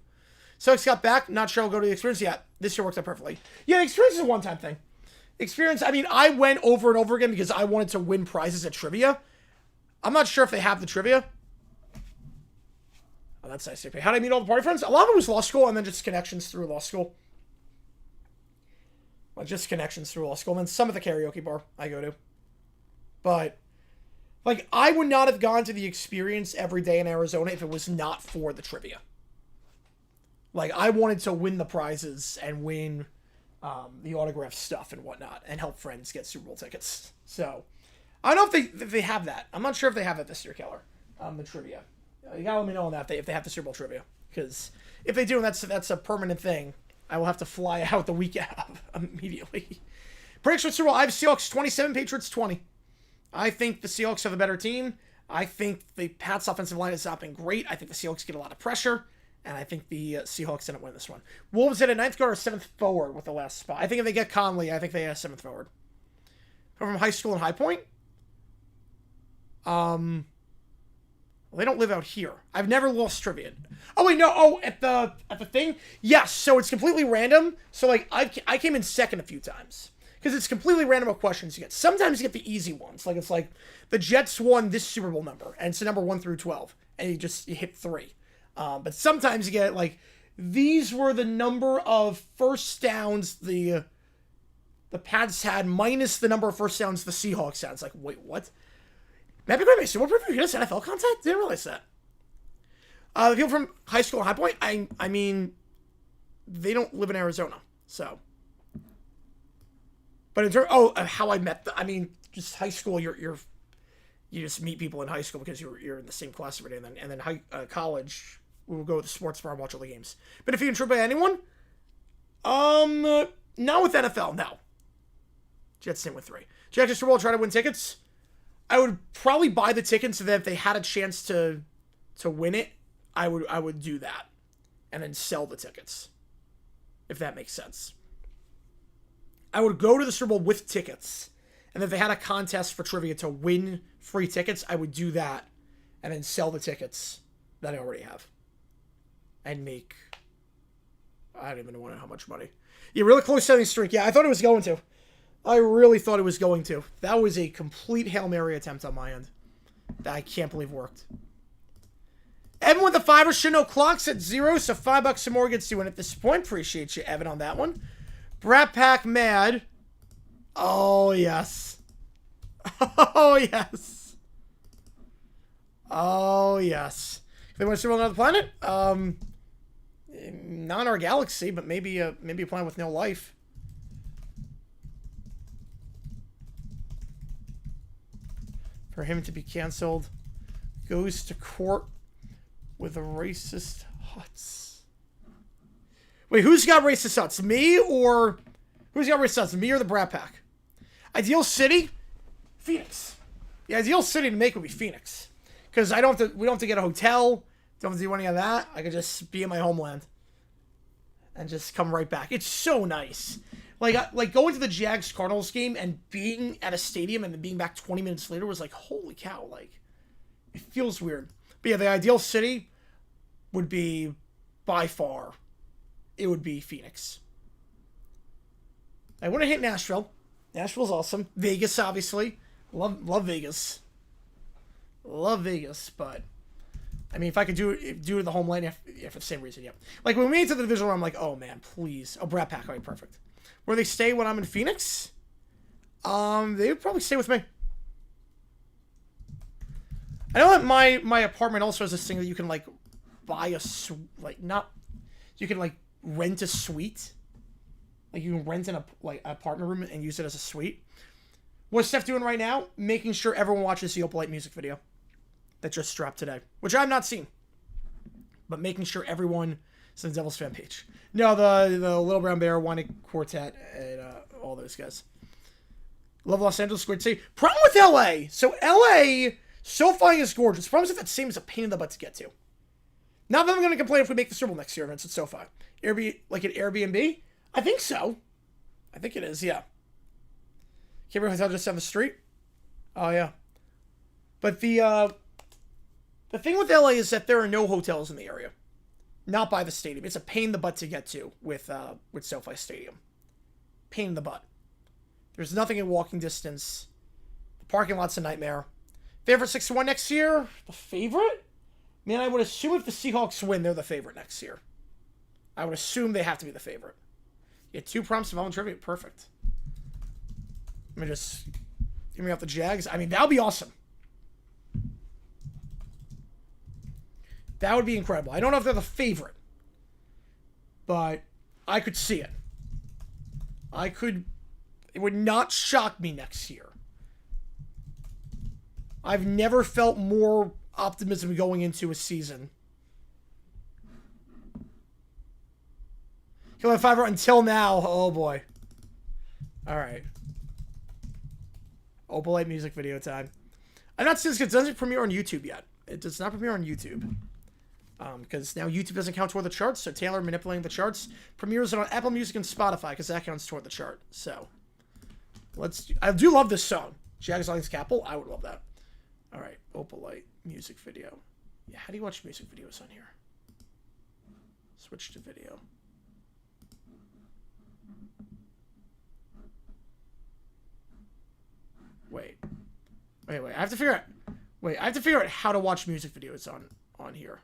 Sox got back. Not sure I'll go to the experience yet. This year worked out perfectly. Yeah, the experience is a one-time thing. Experience, I mean, I went over and over again because I wanted to win prizes at trivia. I'm not sure if they have the trivia. Oh, that's nice. How did I meet all the party friends? A lot of it was law school and then just connections through law school. Well, just connections through law school. And then some of the karaoke bar I go to. But, like, I would not have gone to the experience every day in Arizona if it was not for the trivia. Like, I wanted to win the prizes and win the autograph stuff and whatnot and help friends get Super Bowl tickets. So, I don't know if they have that. I'm not sure if they have it this year, Keller. The trivia. You gotta let me know on that if they have the Super Bowl trivia. Because if they do, and that's a permanent thing, I will have to fly out the week immediately. Prediction Super Bowl, I have Seahawks 27, Patriots 20. I think the Seahawks are the better team. I think the Pats' offensive line has not been great. I think the Seahawks get a lot of pressure. And I think the Seahawks didn't win this one. Wolves at a 9th guard or 7th forward with the last spot. I think if they get Conley, I think they have 7th forward. From high school and High Point? Well, they don't live out here. I've never lost trivia. Oh, wait, no. Oh, at the thing? Yes, so it's completely random. So, like, I came in second a few times. Because it's completely random what questions you get. Sometimes you get the easy ones. Like, it's like, the Jets won this Super Bowl number. And it's a number 1 through 12. And you hit 3. But sometimes you get, like, these were the number of first downs the Pats had minus the number of first downs the Seahawks had. It's like, wait, what? Matt McGregor, so what proof you get us NFL content? Didn't realize that. The people from high school and High Point, I mean, they don't live in Arizona, so. But in terms, how I met them, I mean, just high school, you just meet people in high school because you're in the same class every day, and then college, we'll go to the sports bar and watch all the games. But if you can trip by anyone, not with NFL, no. Jets in with 3. Jets Super Bowl, try to win tickets. I would probably buy the tickets so that if they had a chance to win it, I would do that, and then sell the tickets, if that makes sense. I would go to the Super Bowl with tickets, and if they had a contest for trivia to win free tickets, I would do that, and then sell the tickets that I already have, and make, I don't even know how much money. Yeah, really close setting streak. Yeah, I thought it was going to. I really thought it was going to. That was a complete Hail Mary attempt on my end. That I can't believe worked. Evan with the 5 should know clocks at 0, so $5 or more gets you in at this point. Appreciate you, Evan, on that one. Brat Pack Mad. Oh, yes. Oh, yes. Oh, yes. If they want to see another planet? Not in our galaxy, but maybe a planet with no life. For him to be canceled, goes to court with a racist Huts. Wait, who's got racist Huts? Me or who's got racist Huts? Me or the Brat Pack? Ideal city, Phoenix. The ideal city to make would be Phoenix, because we don't have to get a hotel. Don't have to do any of that. I could just be in my homeland and just come right back. It's so nice. Like going to the Jags Cardinals game and being at a stadium and then being back 20 minutes later was like, holy cow, like, it feels weird. But yeah, the ideal city would be, by far, it would be Phoenix. I want to hit Nashville. Nashville's awesome. Vegas, obviously. Love Vegas. Love Vegas, but I mean, if I could do it in the homeland, for the same reason, yeah. Like, when we made it to the divisional round, I'm like, oh man, please. Oh, Brat Pack, all right, perfect. Where they stay when I'm in Phoenix? They would probably stay with me. I know that my apartment also has this thing that you can, like, buy a like not. You can like rent a suite. Like you can rent an apartment room and use it as a suite. What's Steph doing right now? Making sure everyone watches the Opalite music video that just dropped today, which I've not seen, but making sure everyone is on the Devil's fan page. No, the Little Brown Bear, Wine Quartet, and all those guys. Love Los Angeles, Squid City. Problem with LA. So LA, SoFi is gorgeous. Problem is that seems a pain in the butt to get to. Not that I'm going to complain if we make the Super Bowl next year, Vince, at SoFi. Like an Airbnb? I think so. I think it is, yeah. Cambridge Hotel just down the street? Oh, yeah. But the thing with LA is that there are no hotels in the area. Not by the stadium. It's a pain in the butt to get to with SoFi Stadium. Pain in the butt. There's nothing in walking distance. The parking lot's a nightmare. Favorite 6-1 next year? The favorite? Man, I would assume if the Seahawks win, they're the favorite next year. I would assume they have to be the favorite. You had 2 prompts of all trivia. Perfect. Let me just give me off the Jags. I mean, that would be awesome. That would be incredible. I don't know if they're the favorite, but I could see it. It would not shock me next year. I've never felt more optimism going into a season. Kill my 5 until now. Oh boy. All right. Opalite music video time. I'm not saying this doesn't premiere on YouTube yet. It does not premiere on YouTube. Because now YouTube doesn't count toward the charts, so Taylor manipulating the charts premieres it on Apple Music and Spotify because that counts toward the chart. So I do love this song. Jags Lions Capel. I would love that. All right, Opalite music video. Yeah, how do you watch music videos on here? Switch to video. Wait. I have to figure out how to watch music videos on here.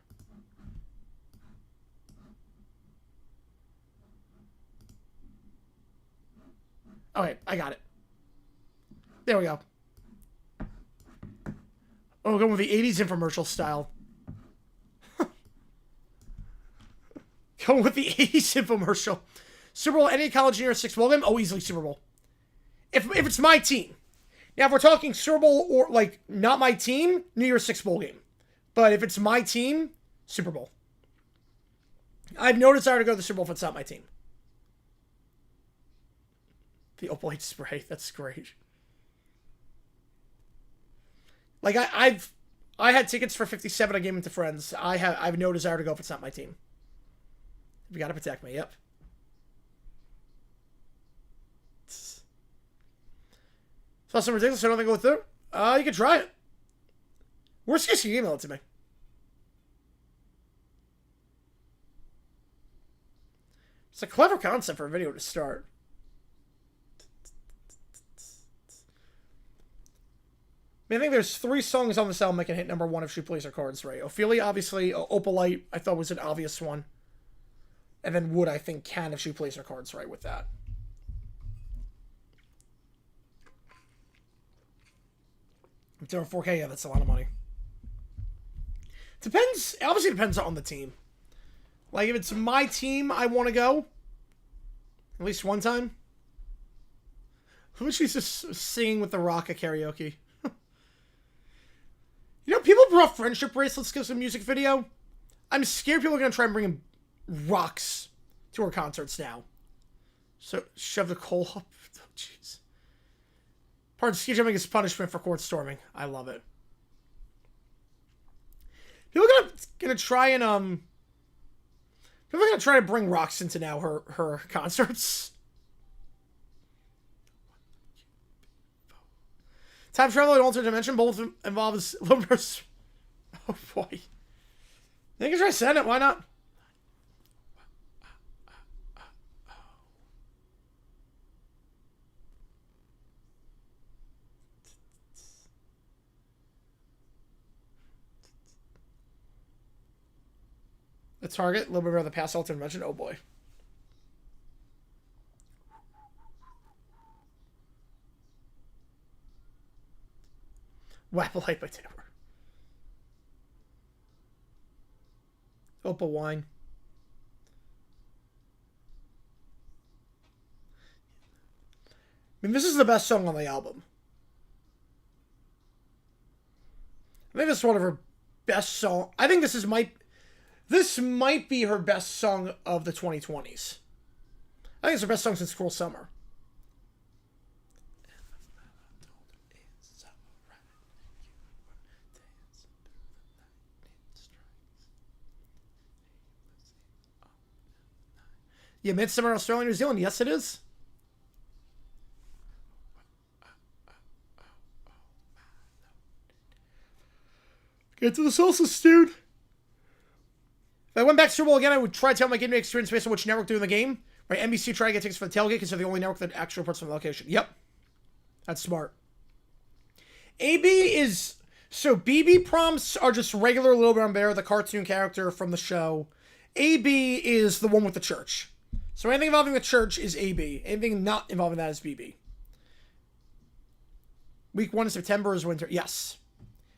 Okay, I got it. There we go. Oh, we're going with the 80s infomercial style. Going with the 80s infomercial. Super Bowl, any college New Year's 6 bowl game? Oh, easily Super Bowl. If it's my team. Now, if we're talking Super Bowl or, like, not my team, New Year's 6 bowl game. But if it's my team, Super Bowl. I have no desire to go to the Super Bowl if it's not my team. The Opalite spray, that's great. Like, I had tickets for 57, I gave them to friends. I have no desire to go if it's not my team. You gotta protect me, yep. Saw something ridiculous, I don't think I'll go through. You can try it. Worst case, you email it to me. It's a clever concept for a video to start. I think there's 3 songs on this album that can hit #1 if she plays her cards right. Ophelia, obviously. Opalite, I thought was an obvious one. And then Wood, I think, can if she plays her cards right with that. If they're 4K, yeah, that's a lot of money. Depends. It obviously depends on the team. Like, if it's my team, I want to go. At least one time. Who is she just singing with the Rock at karaoke? You know, people brought friendship bracelets to some music video. I'm scared people are going to try and bring in rocks to our concerts now. So, shove the coal up. Oh, jeez. Pardon, ski jumping is punishment for court storming. I love it. People are gonna try and people are gonna try to bring rocks into now her concerts. Time travel and alternate dimension both involves luminous. Oh boy. They can try to send it, why not? The target, a little bit of the past alternate dimension. Oh boy. Wapple Light by Taylor. Opal Wine. I mean, this is the best song on the album. I think this is one of her best songs. I think this might be her best song of the 2020s. I think it's her best song since Cruel Summer. Yeah, Midsummer, Australia, New Zealand. Yes, it is. Get to the solstice, dude. If I went back to Super Bowl again, I would try to tell my gaming experience based on which network doing the game. Right, NBC try to get tickets for the tailgate because they're the only network that actually reports on the location. Yep. That's smart. AB is... So, BB prompts are just regular Little Brown Bear, the cartoon character from the show. AB is the one with the church. So anything involving the church is AB. Anything not involving that is BB. Week 1 in September is winter. Yes.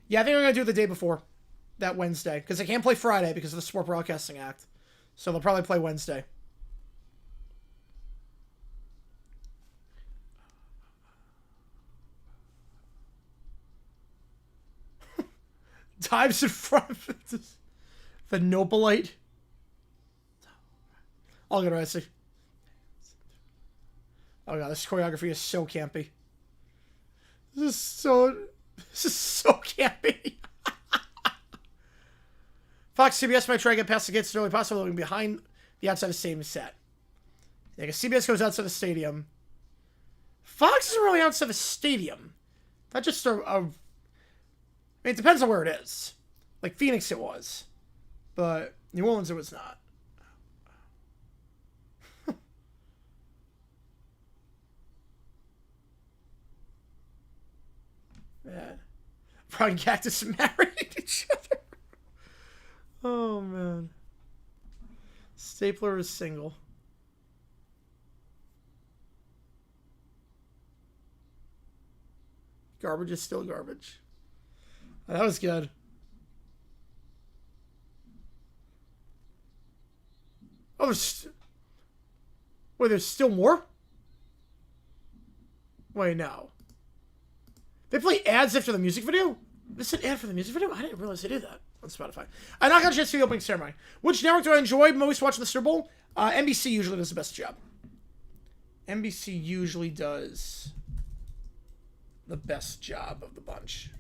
Yeah, I think I'm going to do it the day before. That Wednesday. Because they can't play Friday because of the Sport Broadcasting Act. So they'll probably play Wednesday. Dives in front of the Nopalite. I'll get it, see. Oh god, this choreography is so campy. This is so campy. Fox CBS might try to get past the gates as early as possible, looking behind the outside of the stadium set. Yeah, because CBS goes outside the stadium. Fox isn't really outside the stadium. That's just I mean, it depends on where it is. Like Phoenix it was. But New Orleans it was not. Man. Frog and Cactus married each other. Oh, man. Stapler is single. Garbage is still garbage. That was good. Oh, wait, there's still more? Wait, no. They play ads after the music video? This is an ad for the music video? I didn't realize they did that on Spotify. I not got a chance to see the opening ceremony. Which network do I enjoy most watching the Super Bowl? NBC usually does the best job. NBC usually does the best job of the bunch.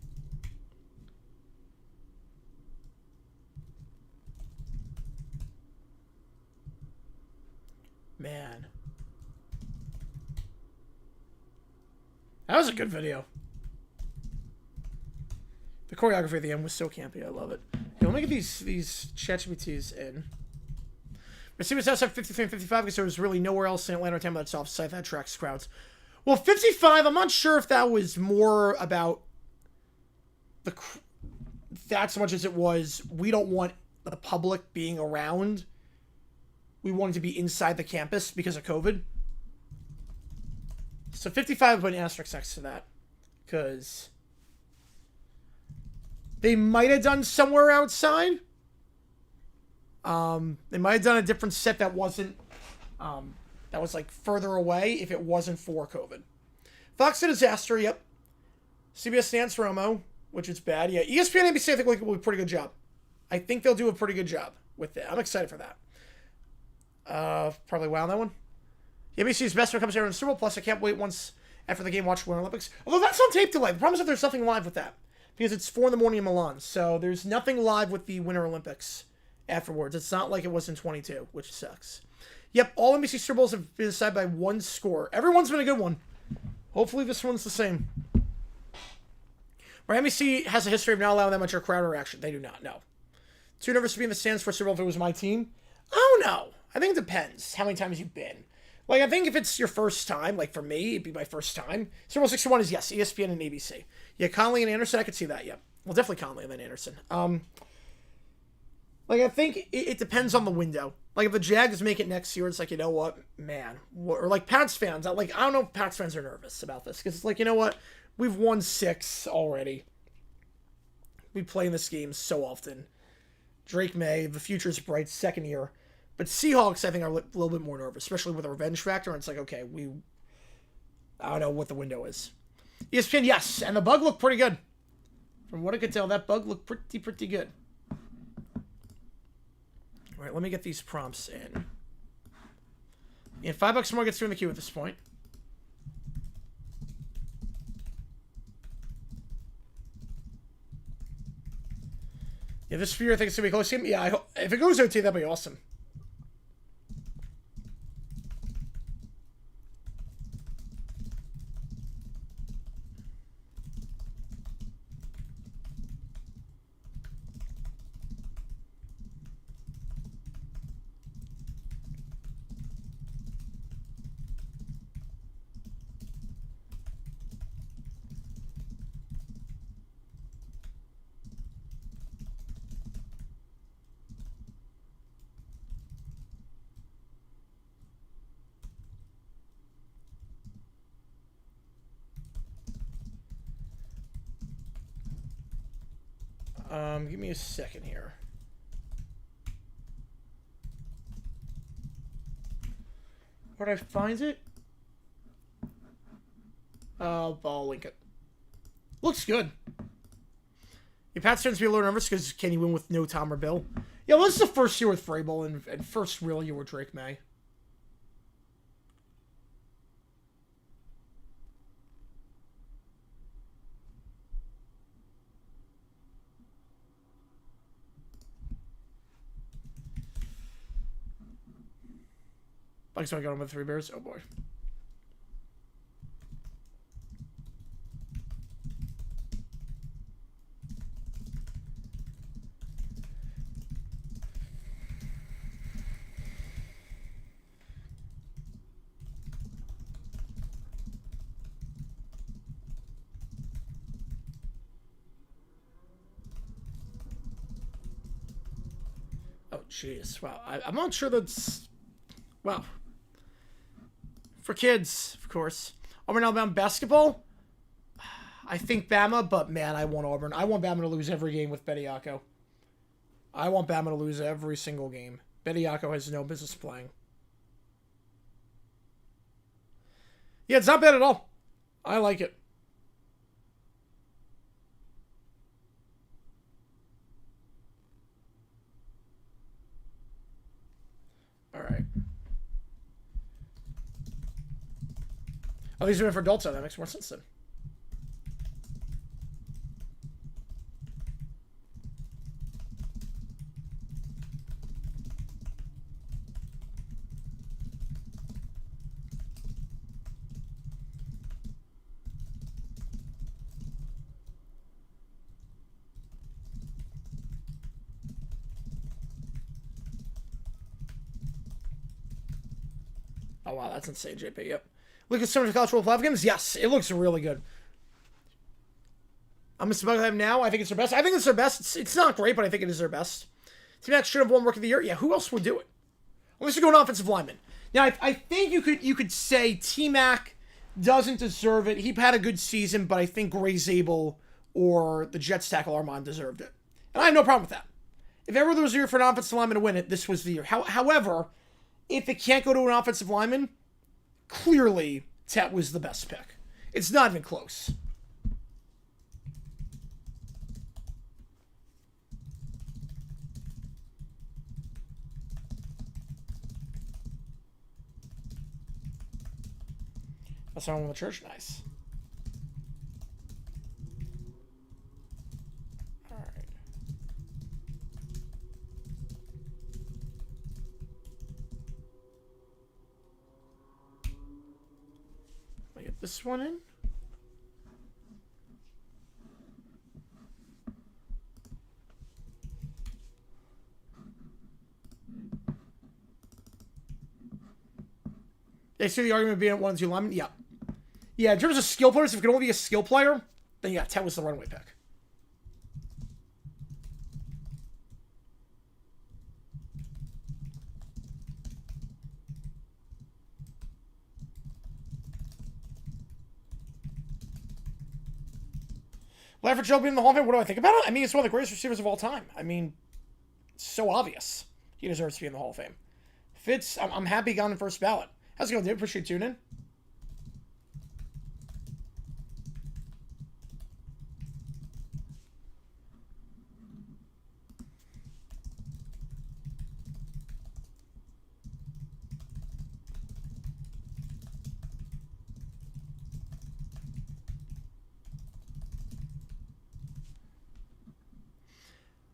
Man. That was a good video. The choreography at the end was so campy. I love it. Hey, let me get these ChatGPTs in. Receivers outside 53 and 55 because there was really nowhere else in Atlanta or Tampa that's offsite that attracts crowds. Well, 55, I'm not sure if that was more about that so much as it was we don't want the public being around. We wanted to be inside the campus because of COVID. So 55 put an asterisk next to that because they might have done somewhere outside. They might have done a different set that wasn't, that was like further away if it wasn't for COVID. Fox a disaster, yep. CBS Dance Romo, which is bad. Yeah, ESPN and ABC I think will do a pretty good job. I think they'll do a pretty good job with it. I'm excited for that. Probably wow on that one. ABC's best when it comes to in the Super Bowl. Plus, I can't wait once after the game watch Winter Olympics. Although that's on tape delay. The problem is that there's nothing live with that because it's 4 a.m. in Milan. So there's nothing live with the Winter Olympics afterwards. It's not like it was in 22, which sucks. Yep, all NBC Super Bowls have been decided by one score. Everyone's been a good one. Hopefully this one's the same. Where NBC has a history of not allowing that much of a crowd reaction. They do not, no. Too nervous to be in the stands for Super Bowl if it was my team? I don't know. I think it depends how many times you've been. Like, I think if it's your first time, like for me, it'd be my first time. Super Bowl 61 is, yes, ESPN and ABC. Yeah, Conley and Anderson, I could see that, yeah. Well, definitely Conley and then Anderson. Like, I think it depends on the window. Like, if the Jags make it next year, it's like, you know what, man. Or like Pats fans, I don't know if Pats fans are nervous about this. Because it's like, you know what, we've won 6 already. We play in this game so often. Drake May, the future's bright, second year. But Seahawks, I think, are a little bit more nervous, especially with the revenge factor. And it's like, okay, I don't know what the window is. ESPN, yes, and the bug looked pretty good. From what I could tell, that bug looked pretty good. All right, let me get these prompts in. And $5 more gets through in the queue at this point. Yeah, this sphere I think it's gonna be a close game. Yeah, if it goes OT, that'd be awesome. Give me a second here. Where'd I find it? I'll link it. Looks good. Your Pat turns to be a little nervous because can he win with no Tom or Bill? Yeah, well, this is the first year with Vrabel and first real year with Drake May. Bucks want to go with 3 Bears? Oh, boy. Oh, jeez. Wow. I'm not sure that's... Wow. For kids, of course. Auburn, Alabama basketball? I think Bama, but man, I want Auburn. I want Bama to lose every game with Bediako. I want Bama to lose every single game. Bediako has no business playing. Yeah, it's not bad at all. I like it. All right. Oh, these are for adults, so that makes more sense then. Oh, wow, that's insane, JP. Yep. Look at some of the college football playoff games. Yes, it looks really good. I'm going to about them now. I think it's their best. I think it's their best. It's not great, but I think it is their best. T-Mac should have won Rookie of the Year. Yeah, who else would do it? Unless you go an offensive lineman. Now, I think you could say T-Mac doesn't deserve it. He had a good season, but I think Gray Zabel or the Jets tackle Armand deserved it. And I have no problem with that. If ever there was a year for an offensive lineman to win it, this was the year. However, if it can't go to an offensive lineman, clearly Tet was the best pick. It's not even close. That's not on the church. Nice. All right. Let me get this one in. They see the argument being at 1-2 lineman? Yeah. Yeah, in terms of skill players, if it can only be a skill player, then yeah, Tet was the runaway pick. Larry Fitzgerald being in the Hall of Fame, what do I think about it? I mean, it's one of the greatest receivers of all time. I mean, It's so obvious. He deserves to be in the Hall of Fame. Fitz, I'm happy he got in first ballot. How's it going, dude? Appreciate you tuning in.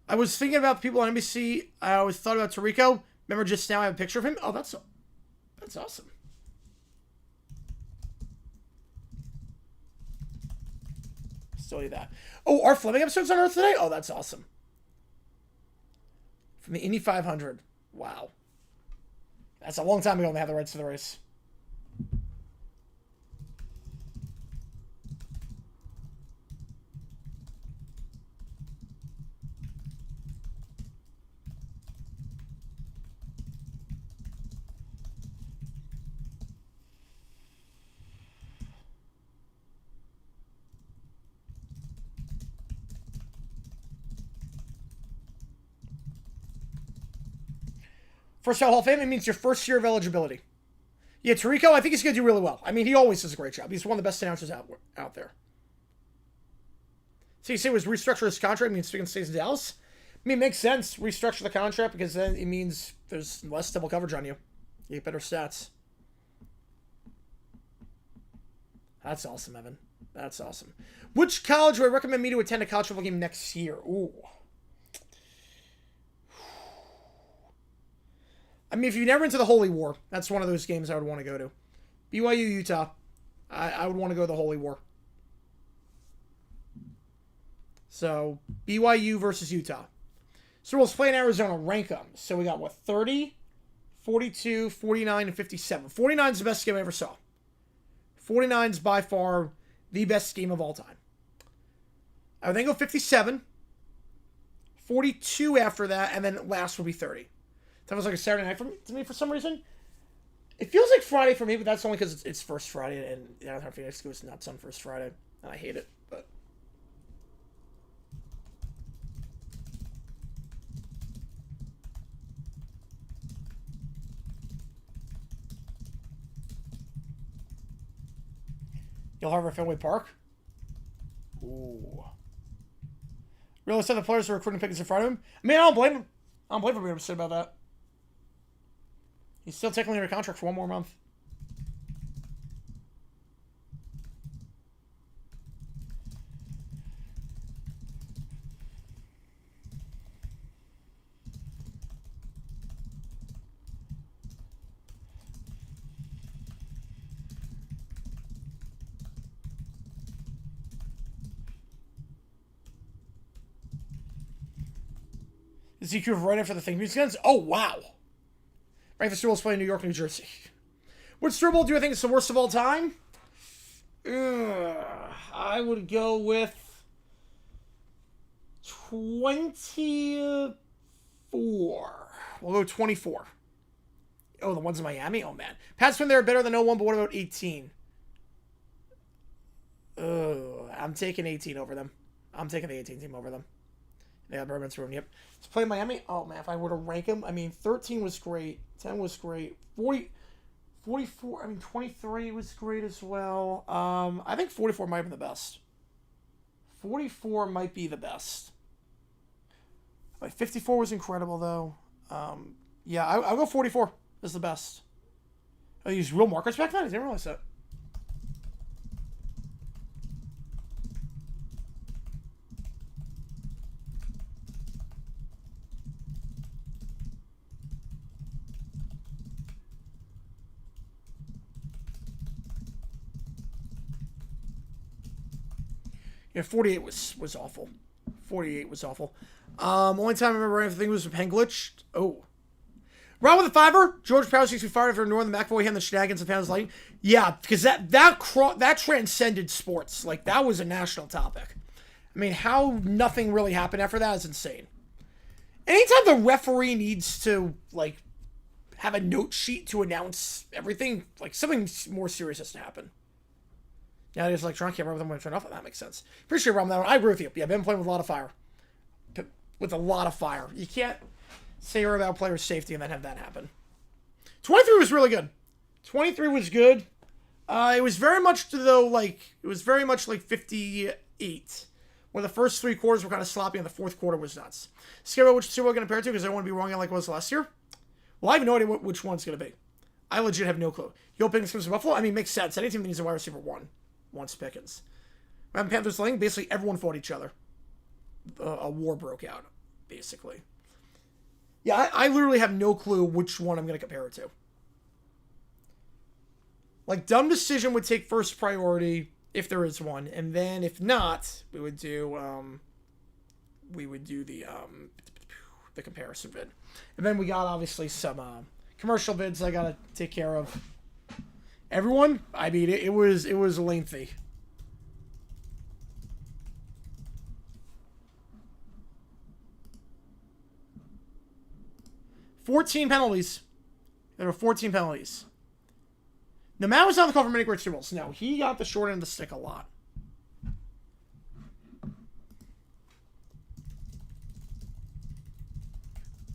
I was thinking about people on NBC. I always thought about Tirico. Remember, just now I have a picture of him. Oh, that's awesome. Still need that. Oh, our Fleming episode's on Earth today? Oh, that's awesome. From the Indy 500. Wow. That's a long time ago when they had the rights to the race. First Hall of Fame, it means your first year of eligibility. Yeah, Tirico, I think he's going to do really well. I mean, he always does a great job. He's one of the best announcers out there. So you say it was restructure his contract, means Spigen stays in Dallas? I mean, it makes sense. Restructure the contract because then it means there's less double coverage on you. You get better stats. That's awesome, Evan. That's awesome. Which college would I recommend me to attend a college football game next year? Ooh. I mean, if you've never been to the Holy War, that's one of those games I would want to go to. BYU, Utah. I would want to go to the Holy War. So, BYU versus Utah. So, we'll play in Arizona. Rank them. So, we got, 30, 42, 49, and 57. 49 is the best game I ever saw. 49 is by far the best game of all time. I would then go 57. 42 after that, and then last will be 30. That was like a Saturday night to me for some reason. It feels like Friday for me, but that's only because it's first Friday, and Downtown Phoenix goes nuts on first Friday, and I hate it. But you'll have Fenway Park. Ooh. Realize that the players are recruiting Pickens in front of him. I mean, I don't blame him. I don't blame him being upset about that. He's still technically under contract for one more month. Is he right after the thing? Guns? Oh, wow. Right, the Super Bowl's playing in New York, New Jersey. Which Super Bowl do I think is the worst of all time? I would go with 24. We'll go 24. Oh, the ones in Miami? Oh, man. Pats win there better than 01, but what about 18? I'm taking 18 over them. I'm taking the 18 team over them. Yeah, Bourbon's room, yep. To play Miami, oh man, if I were to rank them, I mean, 13 was great, 10 was great, 44, I mean, 23 was great as well. I think 44 might be the best. 44 might be the best. Like, 54 was incredible, though. Yeah, I'll go 44 is the best. I used real markers back then? I didn't realize that. Yeah, 48 was awful. 48 was awful. Only time I remember anything was a pen glitch. Oh. Round with a fiver. George Powers used to be fired after Northern McAvoy had the shenanigans of Pounds Light. Yeah, because that transcended sports. Like, that was a national topic. I mean, how nothing really happened after that is insane. Anytime the referee needs to, like, have a note sheet to announce everything, like, something more serious has to happen. Yeah, it is electronic camera with them when I turn off. That makes sense. Pretty sure, Rom, that one. I agree with you. Yeah, I've been playing with a lot of fire. With a lot of fire. You can't. say you're about player safety and then have that happen. 23 was really good. 23 was good. It was very much, though, like, it was very much like 58, where the first 3 quarters were kind of sloppy and the fourth quarter was nuts. Scared about which two we're going to compare to because I want to be wrong like it was last year? Well, I have no idea which one's going to be. I legit have no clue. You hope Pickens comes to Buffalo? I mean, makes sense. Any team that needs a wide receiver wants Pickens. When Panthers playing, basically everyone fought each other. A war broke out, basically. Yeah, I literally have no clue which one I'm going to compare it to. Like, dumb decision would take first priority if there is one, and then if not, we would do the comparison vid, and then we got obviously some commercial vids I gotta take care of. Everyone, I mean, it was lengthy. $14 penalties. There were 14 penalties. No, Matt was on the call for many great Super Bowls. No, he got the short end of the stick a lot.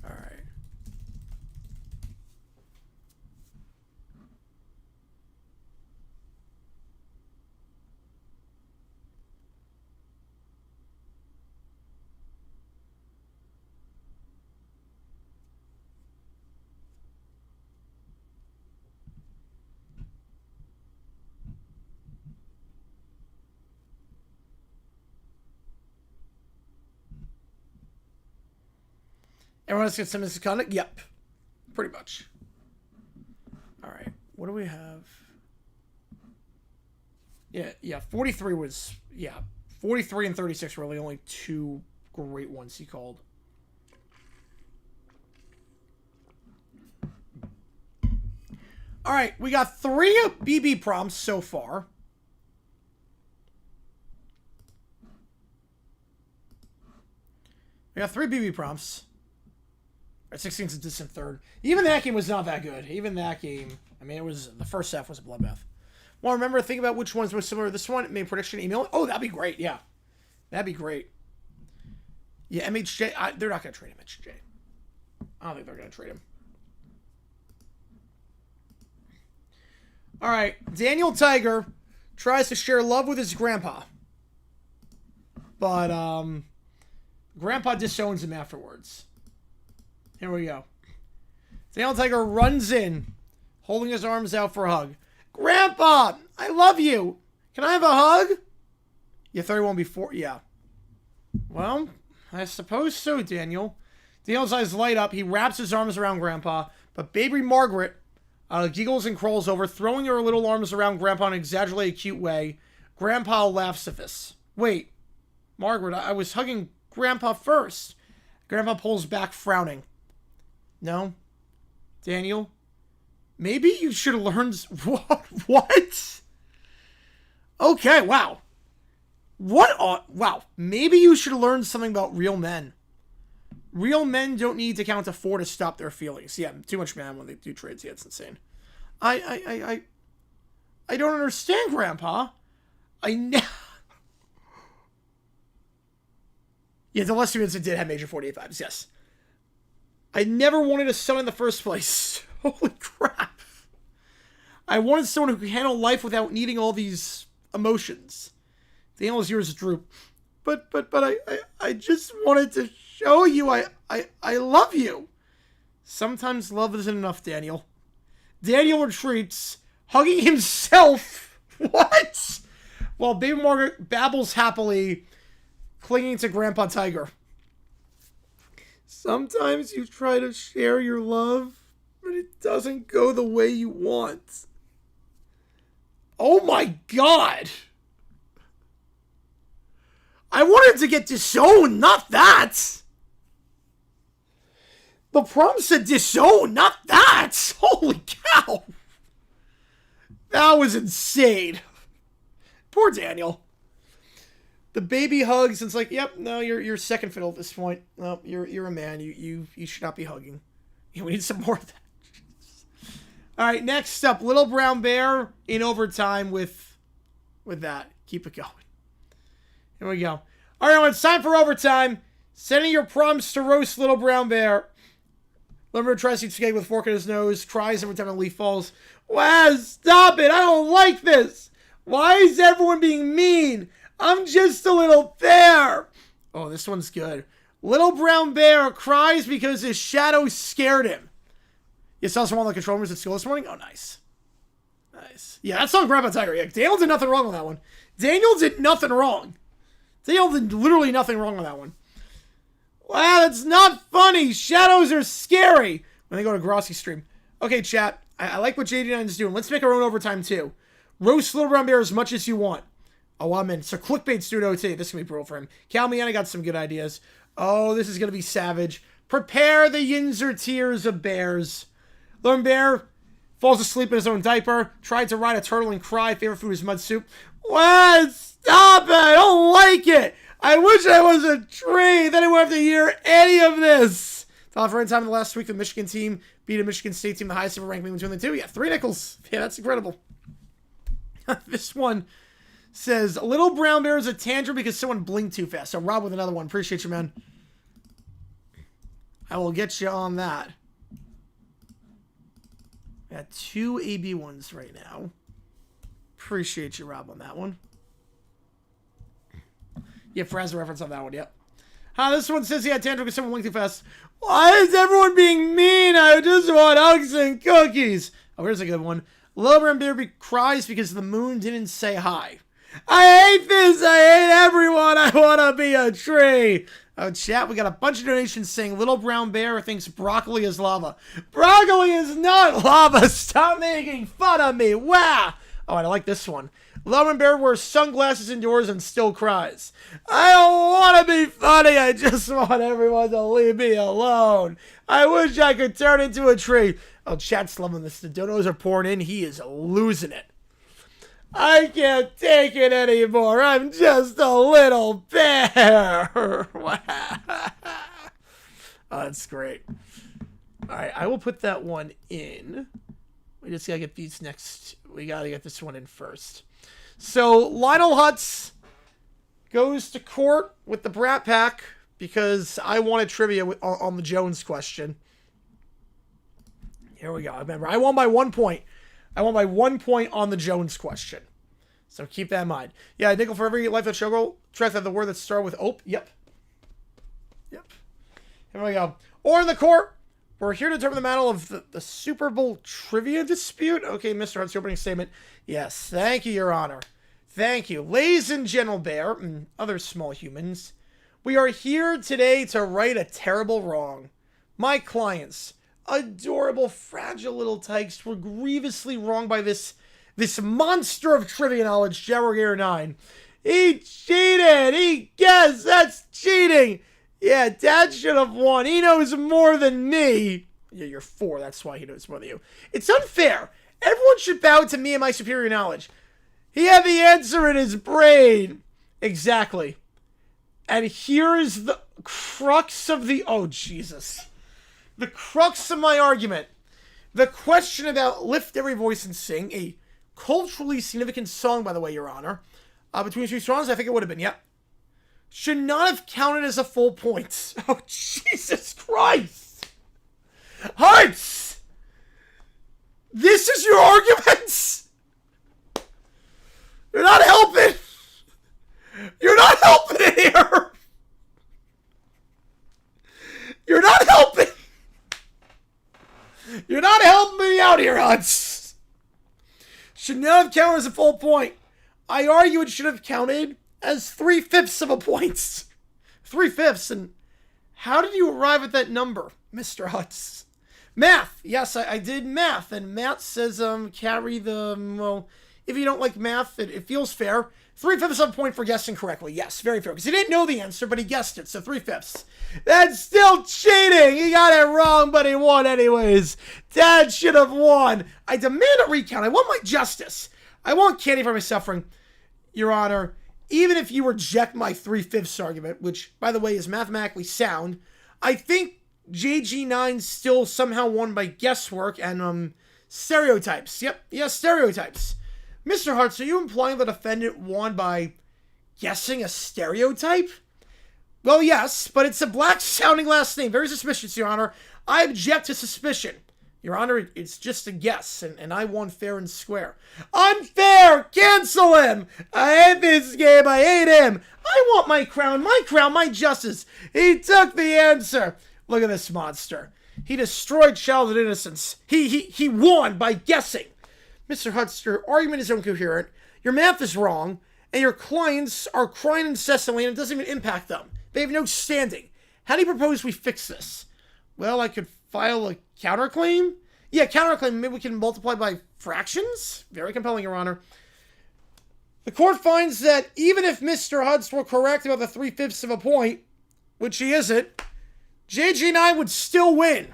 All right. Everyone else gets some misconduct? Yep. Pretty much. Alright. What do we have? Yeah. 43 was... Yeah. 43 and 36 were really only 2 great ones he called. Alright. We got 3 BB prompts so far. We got 3 BB prompts. 16's a distant third. Even that game was not that good. Even that game, I mean, it was the first half was a bloodbath. Well, remember, think about which one's most similar to this one. Made prediction, email. Oh, that'd be great. Yeah, that'd be great. Yeah, MHJ. They're not gonna trade MHJ. I don't think they're gonna trade him. All right, Daniel Tiger tries to share love with his grandpa, but grandpa disowns him afterwards. Here we go. Daniel Tiger runs in, holding his arms out for a hug. Grandpa, I love you. Can I have a hug? Yeah, 31 before. Yeah. Well, I suppose so, Daniel. Daniel's eyes light up. He wraps his arms around Grandpa, but baby Margaret giggles and crawls over, throwing her little arms around Grandpa in an exaggerated, cute way. Grandpa laughs at this. Wait, Margaret, I was hugging Grandpa first. Grandpa pulls back, frowning. No, Daniel, maybe you should have learned... What? Okay, wow. Wow, maybe you should have learned something about real men. Real men don't need to count to 4 to stop their feelings. Yeah, too much man when they do trades. Yeah, it's insane. I don't understand, Grandpa. Yeah, the less humans did have major 48 vibes, yes. I never wanted a son in the first place. Holy crap. I wanted someone who could handle life without needing all these emotions. Daniel's ears droop. But I just wanted to show you I love you. Sometimes love isn't enough, Daniel. Daniel retreats, hugging himself. What? While baby Margaret babbles happily, clinging to Grandpa Tiger. Sometimes you try to share your love, but it doesn't go the way you want. Oh my God! I wanted to get disowned, not that! The prompt said disown, not that! Holy cow! That was insane. Poor Daniel. The baby hugs, and it's like, yep, no, you're second fiddle at this point. No, you're a man. You should not be hugging. Yeah, we need some more of that. All right, next up, Little Brown Bear in overtime with that. Keep it going. Here we go. All right, it's time for overtime. Sending your prompts to roast Little Brown Bear. Lumber tries to eat spaghetti with fork in his nose, cries every time a leaf falls. Wow, stop it! I don't like this! Why is everyone being mean? I'm just a little bear! Oh, this one's good. Little brown bear cries because his shadow scared him. You saw someone on the control rooms at school this morning? Oh, nice. Nice. Yeah, that's on Grandpa Tiger. Yeah, Daniel did nothing wrong on that one. Daniel did nothing wrong. Daniel did literally nothing wrong on that one. Wow, that's not funny. Shadows are scary. When they go to Grossy's stream. Okay, chat. I like what JG9 is doing. Let's make our own overtime, too. Roast Little Brown Bear as much as you want. Oh, I'm in. So, clickbait's doing OT. This is going to be brutal for him. Calmiana got some good ideas. Oh, this is going to be savage. Prepare the Yinzer tears of bears. Little Bear falls asleep in his own diaper. Tried to ride a turtle and cry. Favorite food is mud soup. What? Stop it. I don't like it. I wish I was a tree. Then I wouldn't have to hear any of this. Thought for any time in the last week, the Michigan team beat a Michigan State team, the highest ever ranking between the two. Yeah, 3 nickels. Yeah, that's incredible. This one says, Little Brown Bear is a tantrum because someone blinked too fast. So Rob with another one. Appreciate you, man. I will get you on that. Got 2 AB ones right now. Appreciate you, Rob, on that one. Yeah, Fraz a reference on that one, yep. This one says he had tantrum because someone blinked too fast. Why is everyone being mean? I just want hugs and cookies. Oh, here's a good one. Little Brown Bear cries because the moon didn't say hi. I hate this. I hate everyone. I want to be a tree. Oh, chat, we got a bunch of donations saying Little Brown Bear thinks broccoli is lava. Broccoli is not lava. Stop making fun of me. Wow. Oh, and I like this one. Little Brown Bear wears sunglasses indoors and still cries. I don't want to be funny. I just want everyone to leave me alone. I wish I could turn into a tree. Oh, chat's loving this. The donos are pouring in. He is losing it. I can't take it anymore. I'm just a little bear. Wow. Oh, that's great. All right, I will put that one in. We just gotta get these next. We gotta get this one in first. So Lionel Hutz goes to court with the Brat Pack because I wanted trivia on the Jones question. Here we go. Remember, I won by 1 point. I won by 1 point on the Jones question. So keep that in mind. Yeah, I nickel for every life that show track that the word that started with ope. Yep. Yep. Here we go. Or in the court. We're here to determine the battle of the Super Bowl trivia dispute. Okay, Mr. Hunt's opening statement. Yes, thank you, Your Honor. Thank you. Ladies and General Bear, and other small humans, we are here today to right a terrible wrong. My clients, adorable, fragile little tykes, were grievously wronged by this monster of trivia knowledge, JG9. He cheated! He guessed! That's cheating! Yeah, Dad should have won. He knows more than me. Yeah, you're 4. That's why he knows more than you. It's unfair. Everyone should bow to me and my superior knowledge. He had the answer in his brain. Exactly. And here's the crux of the... Oh, Jesus. The crux of my argument. The question about Lift Every Voice and Sing, a culturally significant song, by the way, Your Honor. Between 2 songs, I think it would have been, yep. Should not have counted as a full point. Oh, Jesus Christ. Hearts! This is your arguments? You're not helping. You're not helping it here. You're not helping. You're not helping me out here, Hunts. Should not have counted as a full point. I argue it should have counted as 3/5 of a point. 3/5, and how did you arrive at that number, Mr. Hutz? Math. Yes, I did math, and math says carry the, well, if you don't like math, it feels fair. 3/5 of a point for guessing correctly. Yes, very fair, because he didn't know the answer, but he guessed it, so 3/5. That's still cheating! He got it wrong, but he won anyways. Dad should have won. I demand a recount. I want my justice. I want candy for my suffering. Your Honor, even if you reject my 3/5 argument, which, by the way, is mathematically sound, I think JG9 still somehow won by guesswork and stereotypes. Yep, yes, stereotypes. Mr. Hartz, are you implying the defendant won by guessing a stereotype? Well, yes, but it's a black-sounding last name. Very suspicious, Your Honor. I object to suspicion. Your Honor, it's just a guess, and I won fair and square. Unfair! Cancel him! I hate this game, I hate him! I want my crown, my justice! He took the answer! Look at this monster. He destroyed childhood innocence. He won by guessing. Mr. Hutz, your argument is incoherent, your math is wrong, and your clients are crying incessantly and it doesn't even impact them. They have no standing. How do you propose we fix this? Well, I could file a counterclaim? Yeah, counterclaim. Maybe we can multiply by fractions? Very compelling, Your Honor. The court finds that even if Mr. Hutz were correct about the 3/5 of a point, which he isn't, JG9 would still win.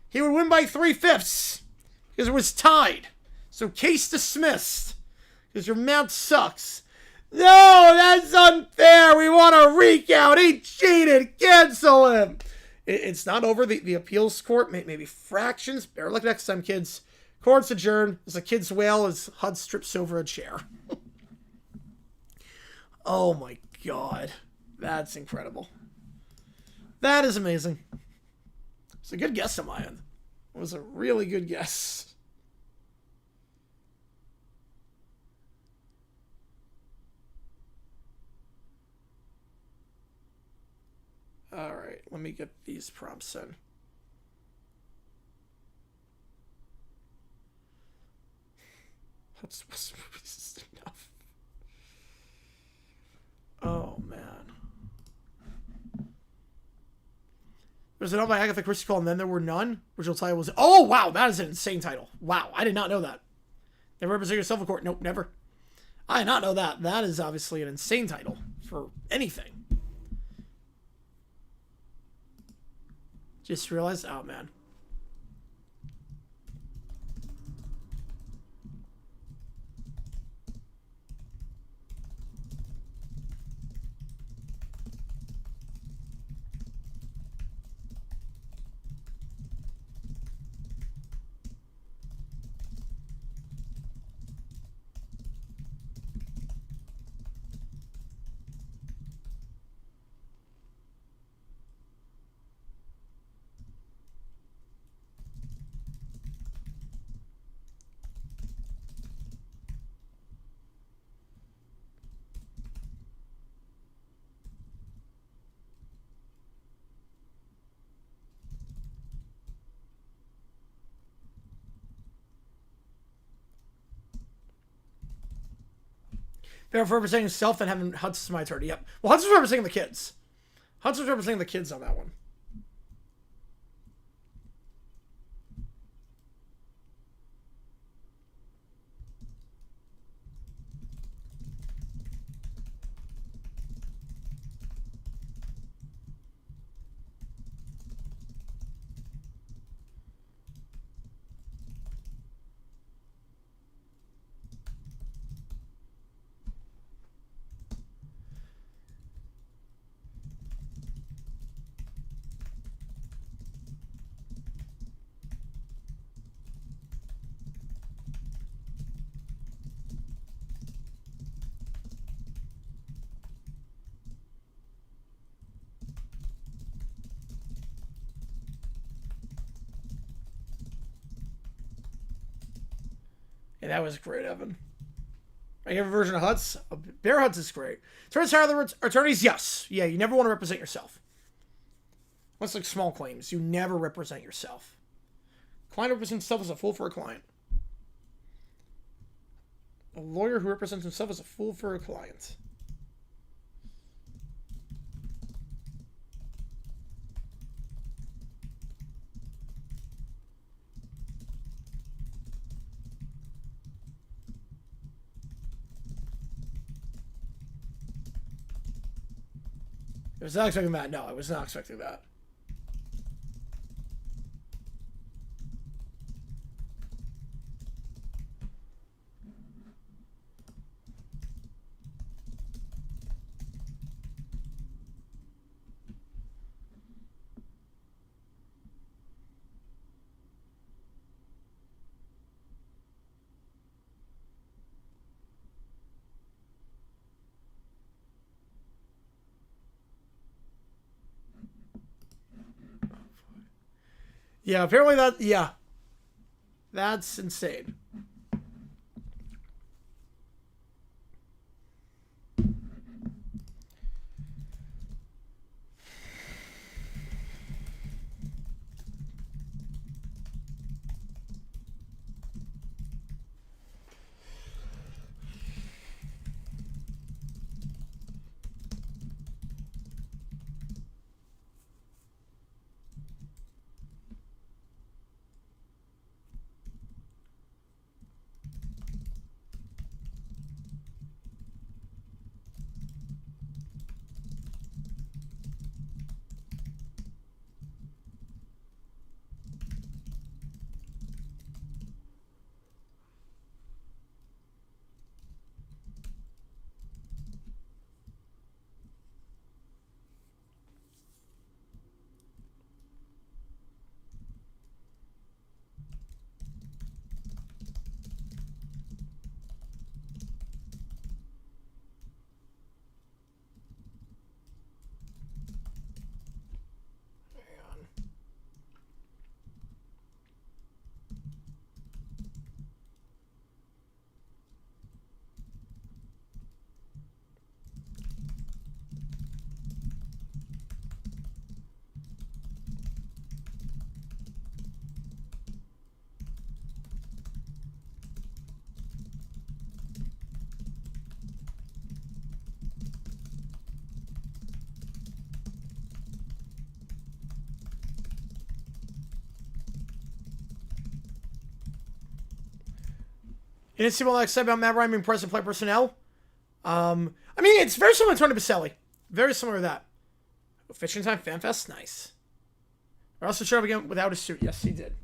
He would win by 3/5 because it was tied. So case dismissed because your math sucks. No, that's unfair. We want a recount. He cheated. Cancel him. It's not over. The appeals court, maybe fractions. Better luck next time, kids. Court's adjourned. As a kid's wail as Hud strips over a chair. Oh my god. That's incredible. That is amazing. It's a good guess on my end. It was a really good guess. Alright, let me get these prompts in. That's enough. Oh, man. There's an novel by Agatha Christie called And Then There Were None. Original title was... Oh, wow, that is an insane title. Wow, I did not know that. Never represent yourself in court. Nope, never. I did not know that. That is obviously an insane title for anything. Just realized, oh man. They're representing himself and having Hudson's my turn. Yep. Well, Hudson's representing the kids. Hudson's representing the kids on that one. Yeah, that was great, Evan. I have a version of Huts. Bear Huts is great. Turns out the attorneys, yes. Yeah, you never want to represent yourself. That's like small claims. You never represent yourself. Client represents himself as a fool for a client. A lawyer who represents himself as a fool for a client. I was not expecting that. No, I was not expecting that. Yeah, apparently that, yeah. That's insane. You didn't see what I said about Matt Ryan being present play personnel? I mean, it's very similar to Tony Baselli. Very similar to that. Fishing Time Fan Fest, nice. I also showed up again without a suit. Yes, he did.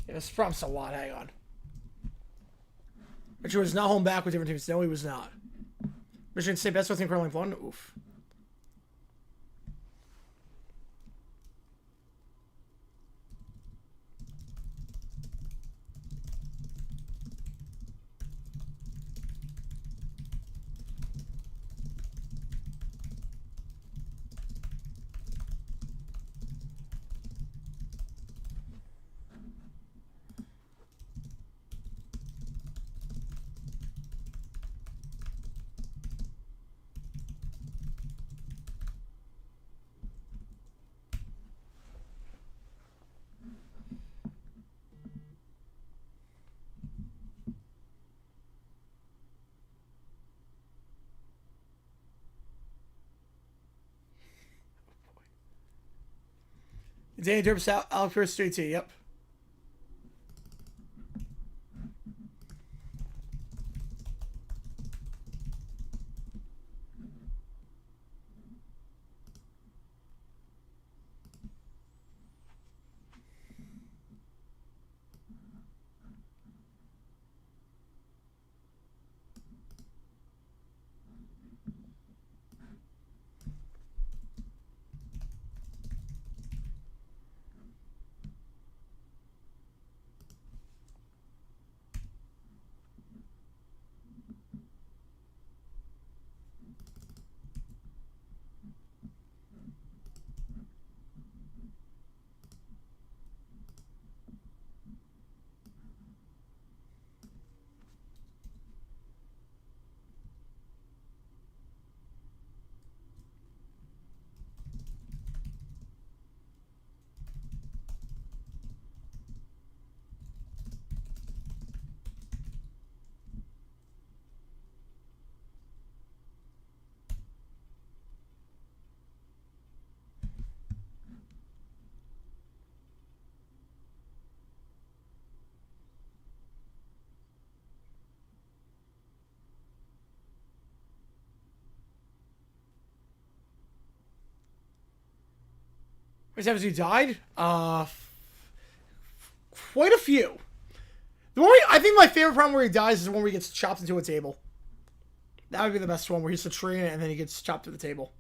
Yeah, this prompts a lot. Hang on. Richard was not home back with different teams. No, he was not. Michigan State best with curling one. Oof. Danny Derps out. Alex Pierce, straight T. Yep. How many times he died? Quite a few. The one I think my favorite problem where he dies is the one where he gets chopped into a table. That would be the best one, where he's a tree and then he gets chopped to the table.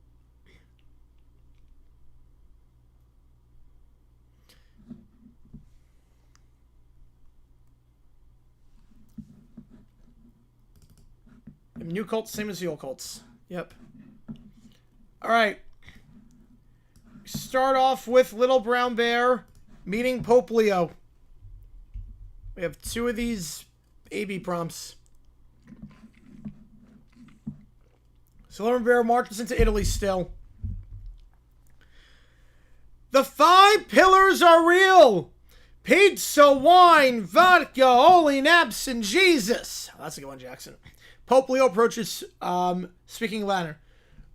New cults, same as the old cults. Yep. Alright. Start off with Little Brown Bear meeting Pope Leo. We have 2 of these AB prompts. So Little Bear marches into Italy still. The 5 pillars are real. Pizza, wine, vodka, holy naps, and Jesus. Oh, that's a good one, Jackson. Pope Leo approaches, speaking Latin.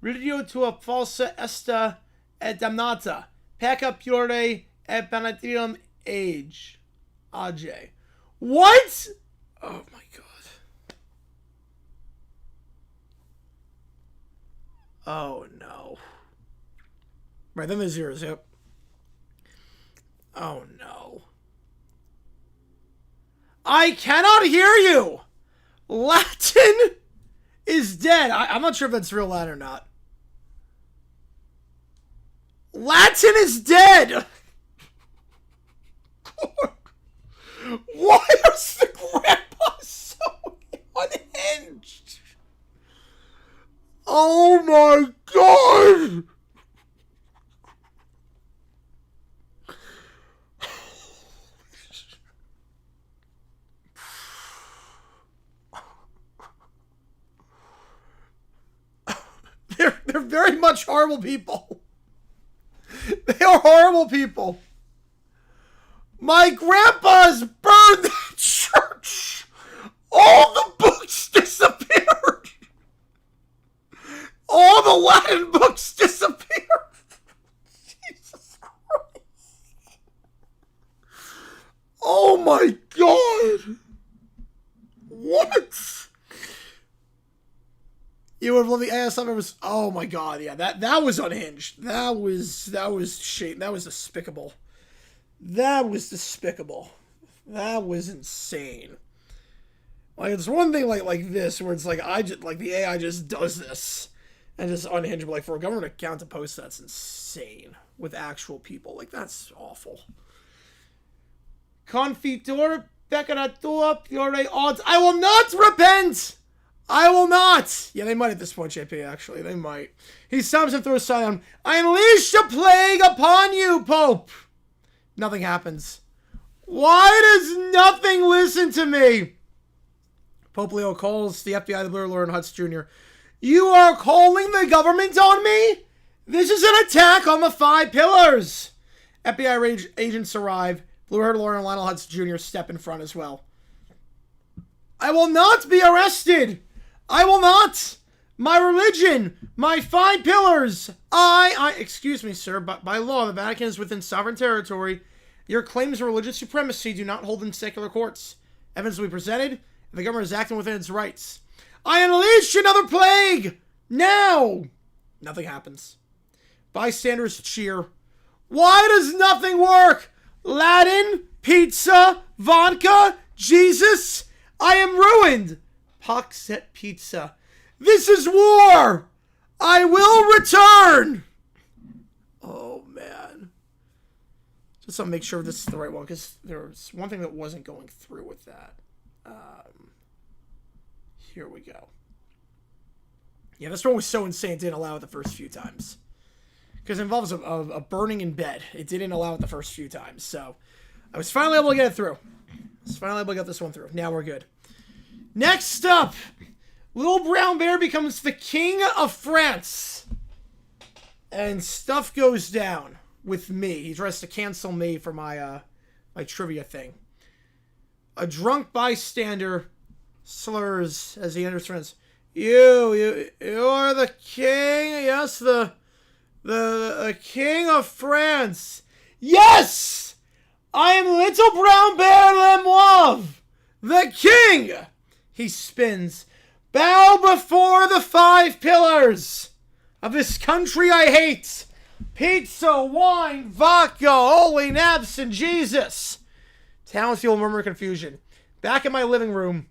Ridio tua falsa esta et damnata. Pecca pure et penitentium age. Aj. What? Oh my god. Oh no. Right, then there's yours, yep. Oh no. I cannot hear you! Latin is dead. I'm not sure if that's real Latin or not. Latin is dead! Why is the grandpa so unhinged? Oh my god! They're very much horrible people. They are horrible people. My grandpa's burned the church. All the books disappeared. All the Latin books disappeared. Jesus Christ. Oh my god. What? You would love the ASM members. Oh my god, yeah, that was unhinged. That was shame. That was despicable. That was despicable. That was insane. Like, it's one thing like this where it's like the AI just does this and just unhinged. But like, for a government account to post that's insane with actual people. Like, that's awful. Confitor peccatura pure odds. I will not repent. I will not! Yeah, they might at this point, JP, actually. They might. He stops and throws sign on. I unleash a plague upon you, Pope! Nothing happens. Why does nothing listen to me? Pope Leo calls the FBI, the Blue Lord, and Hutz Jr. You are calling the government on me? This is an attack on the 5 pillars! FBI agents arrive. Blue Herd Lord and Lionel Hutz Jr. step in front as well. I will not be arrested! I will not! My religion! My 5 pillars! Excuse me, sir, but by law, the Vatican is within sovereign territory. Your claims of religious supremacy do not hold in secular courts. Evidence will be presented, and the government is acting within its rights. I unleash another plague! Now! Nothing happens. Bystanders cheer. Why does nothing work? Latin, pizza, vodka, Jesus? I am ruined! Pox et pizza. This is war! I will return! Oh, man. Just to make sure this is the right one, because there was one thing that wasn't going through with that. Here we go. Yeah, this one was so insane it didn't allow it the first few times. Because it involves a burning in bed. It didn't allow it the first few times, so I was finally able to get it through. I was finally able to get this one through. Now we're good. Next up, Little Brown Bear becomes the King of France. And stuff goes down with me. He tries to cancel me for my my trivia thing. A drunk bystander slurs as he enters France. You are the king. Yes, the King of France. Yes! I am Little Brown Bear Lemoive, the king! He spins. Bow before the 5 pillars of this country I hate. Pizza, wine, vodka, holy naps, and Jesus. Townspeople murmur confusion. Back in my living room,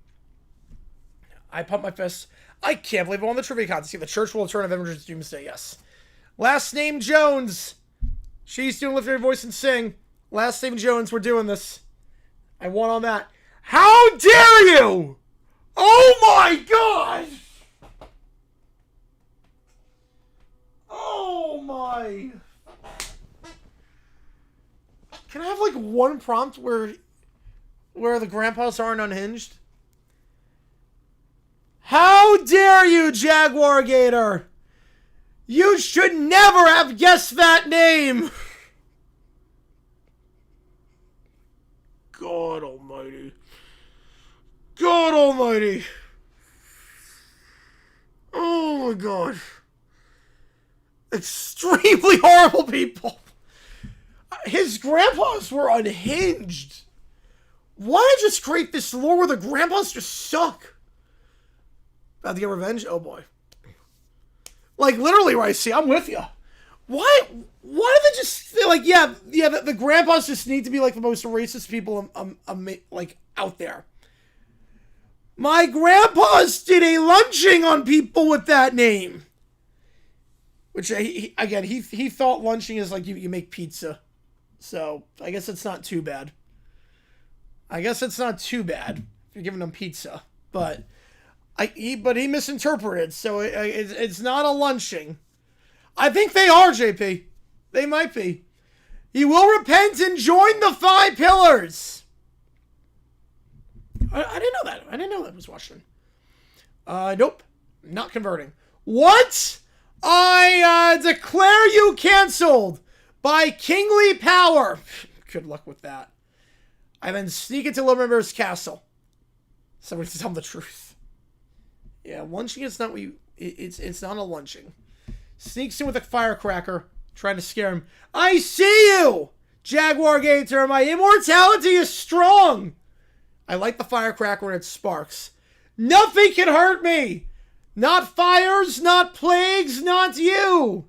I pump my fist. I can't believe I won the trivia contest. The church will return of emergency doomsday. Yes. Last name Jones. She's doing lift your voice and sing. Last name Jones. We're doing this. I won on that. How dare you? Oh my God. Oh my. Can I have like one prompt where the grandpas aren't unhinged? How dare you, Jaguar Gator? You should never have guessed that name. God almighty. God almighty. Oh my God. Extremely horrible people. His grandpas were unhinged. Why just create this lore where the grandpas just suck? About to get revenge? Oh boy. Like literally, Ricey, I'm with you. Why do they just feel like the grandpas just need to be like the most racist people like out there? My grandpas did a lynching on people with that name. Which he thought lynching is like you make pizza. So I guess it's not too bad. If you're giving them pizza, but he misinterpreted, so it's not a lynching. I think they are, JP. They might be. He will repent and join the 5 pillars. I didn't know that. I didn't know that was watching. Nope. Not converting. What? I declare you canceled by kingly power. Good luck with that. I then sneak into Little Bear's castle. Somebody to tell him the truth. Yeah, lynching is not what you... It's not a lynching. Sneaks in with a firecracker, trying to scare him. I see you, Jaguar Gator. My immortality is strong. I light the firecracker and it sparks. Nothing can hurt me. Not fires, not plagues, not you.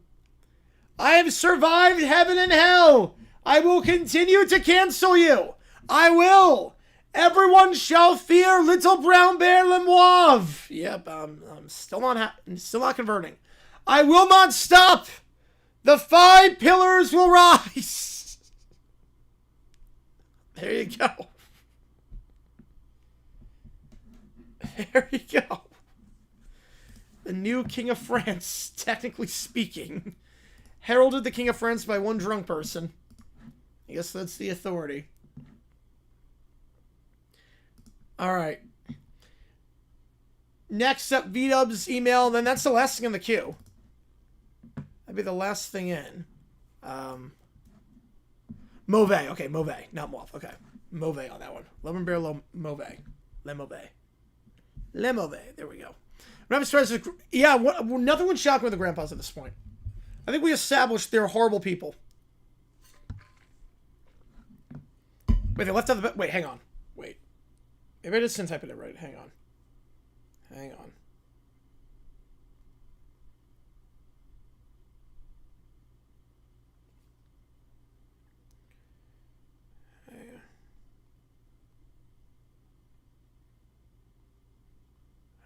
I have survived heaven and hell. I will continue to cancel you. I will. Everyone shall fear Little Brown Bear Lemoive. Yep, I'm still not converting. I will not stop. The 5 pillars will rise. There you go. There you go. The new King of France, technically speaking. Heralded the King of France by one drunk person. I guess that's the authority. Alright. Next up, V-Dub's email. Then that's the last thing in the queue. That'd be the last thing in. Mauve. Okay, Mauve. Not Mauve. Okay. Mauve on that one. Lemon Bear Mauve. Lemauve. Lemauve. There we go. I'm not surprised. Yeah, nothing would shock me with the grandpas at this point. I think we established they're horrible people. Wait, they left out the... Wait, hang on. Wait. Maybe I just didn't type it in right. Hang on. Hang on.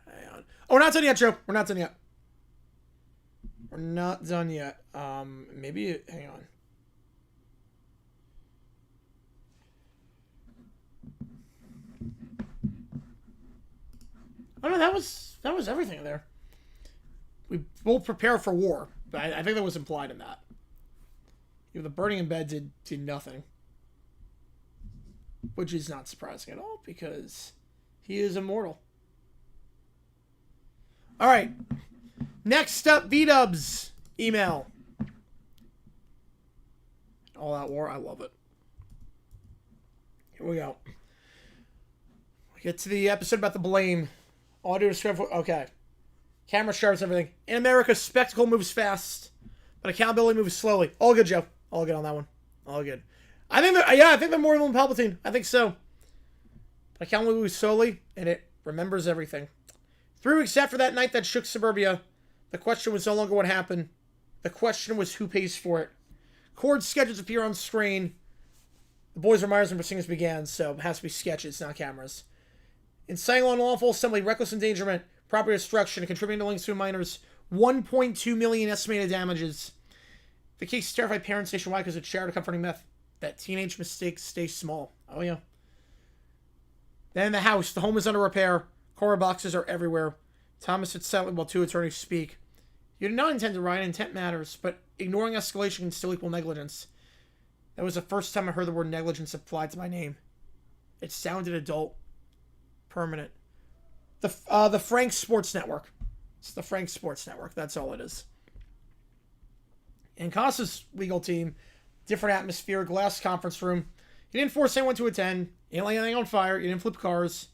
Hang on. Oh, we're not done yet, Joe. We're not done yet. We're not done yet. Maybe... Hang on. Oh no, that was everything there. We both prepare for war. I think that was implied in that. You know, the burning in bed did nothing. Which is not surprising at all, because he is immortal. Alright. Next up, V-Dub's email. All Out War, I love it. Here we go. We get to the episode about the blame. Audio description. Okay. Camera sharps everything. In America, spectacle moves fast, but accountability moves slowly. All good, Joe. All good on that one. All good. I think they're more than Palpatine. I think so. But accountability moves slowly, and it remembers everything. 3 weeks after that night that shook suburbia, the question was no longer what happened. The question was who pays for it. Cord sketches appear on screen. The boys were Myers when proceedings began, so it has to be sketches, not cameras. Inciting unlawful assembly, reckless endangerment, property destruction, and contributing to links to minors. 1.2 million estimated damages. The case terrified parents nationwide because it shared a comforting myth that teenage mistakes stay small. Oh, yeah. Then the house. The home is under repair. Coroner boxes are everywhere. Thomas sits silently while two attorneys speak. You did not intend to riot. Intent matters, but ignoring escalation can still equal negligence. That was the first time I heard the word negligence applied to my name. It sounded adult. Permanent. The Frank Sports Network. It's the Frank Sports Network. That's all it is. In Costa's legal team, different atmosphere, glass conference room. He didn't force anyone to attend. He didn't light anything on fire. He didn't flip cars.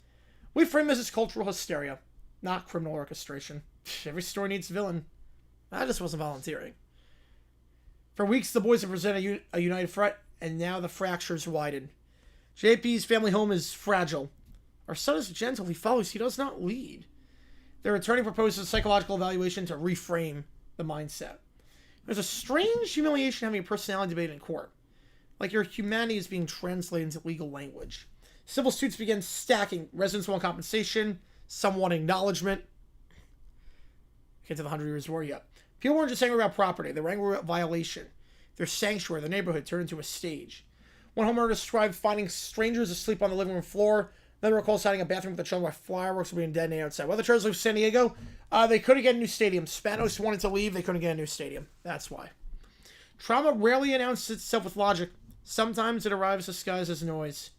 We frame this as cultural hysteria, not criminal orchestration. Every story needs a villain. I just wasn't volunteering. For weeks, the boys have presented a united front, and now the fractures widen. JP's family home is fragile. Our son is gentle. He follows. He does not lead. Their attorney proposes a psychological evaluation to reframe the mindset. There's a strange humiliation having a personality debate in court. Like your humanity is being translated into legal language. Civil suits begin stacking. Residents want compensation. Some want acknowledgement. Get to the 100 Years' War yet. People weren't just angry about property. They were angry about violation. Their sanctuary, their neighborhood, turned into a stage. One homeowner described finding strangers asleep on the living room floor. Another recalls finding a bathroom with the children while fireworks were being detonated outside. Well, the Chargers leave San Diego. They couldn't get a new stadium. Spanos wanted to leave. They couldn't get a new stadium. That's why. Trauma rarely announces itself with logic. Sometimes it arrives disguised as noise.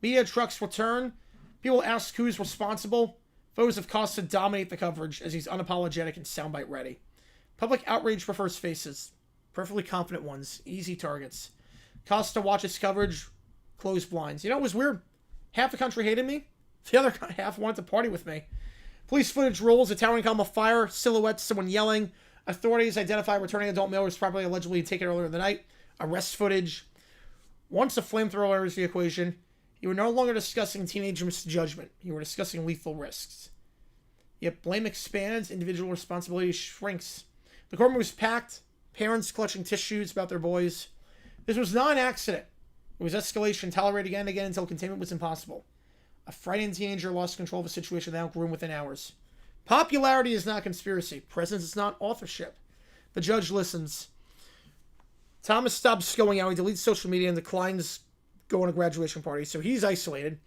Media trucks return. People ask who's responsible. Foes of Costa dominate the coverage as he's unapologetic and soundbite ready. Public outrage prefers faces. Perfectly confident ones. Easy targets. Costa watches coverage. Closed blinds. You know, it was weird. Half the country hated me. The other half wanted to party with me. Police footage rolls. A towering column of fire. Silhouettes. Someone yelling. Authorities identify returning adult male was probably allegedly taken earlier in the night. Arrest footage. Once a flamethrower enters the equation, you were no longer discussing teenage misjudgment. You were discussing lethal risks. Yet blame expands. Individual responsibility shrinks. The courtroom was packed. Parents clutching tissues about their boys. This was not an accident. It was escalation, tolerated again and again until containment was impossible. A frightened teenager lost control of a situation that outgrew him within hours. Popularity is not conspiracy. Presence is not authorship. The judge listens. Thomas stops going out. He deletes social media and declines going to graduation parties. So he's isolated.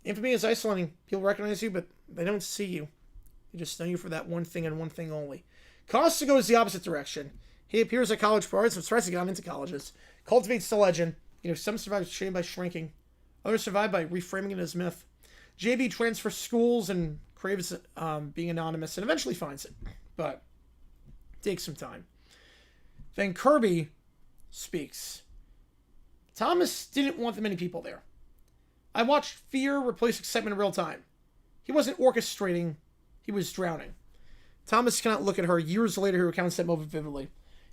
Infamy is isolating. People recognize you, but they don't see you. They just know you for that one thing and one thing only. Costa goes the opposite direction. He appears at college parties and tries to get him into colleges. Cultivates the legend. You know, some survive shame by shrinking. Others survive by reframing it as myth. JB transfers schools and craves being anonymous and eventually finds it. But it takes some time. Then Kirby speaks. Thomas didn't want that many people there. I watched fear replace excitement in real time. He wasn't orchestrating. He was drowning. Thomas cannot look at her. Years later, he recounts that moment vividly.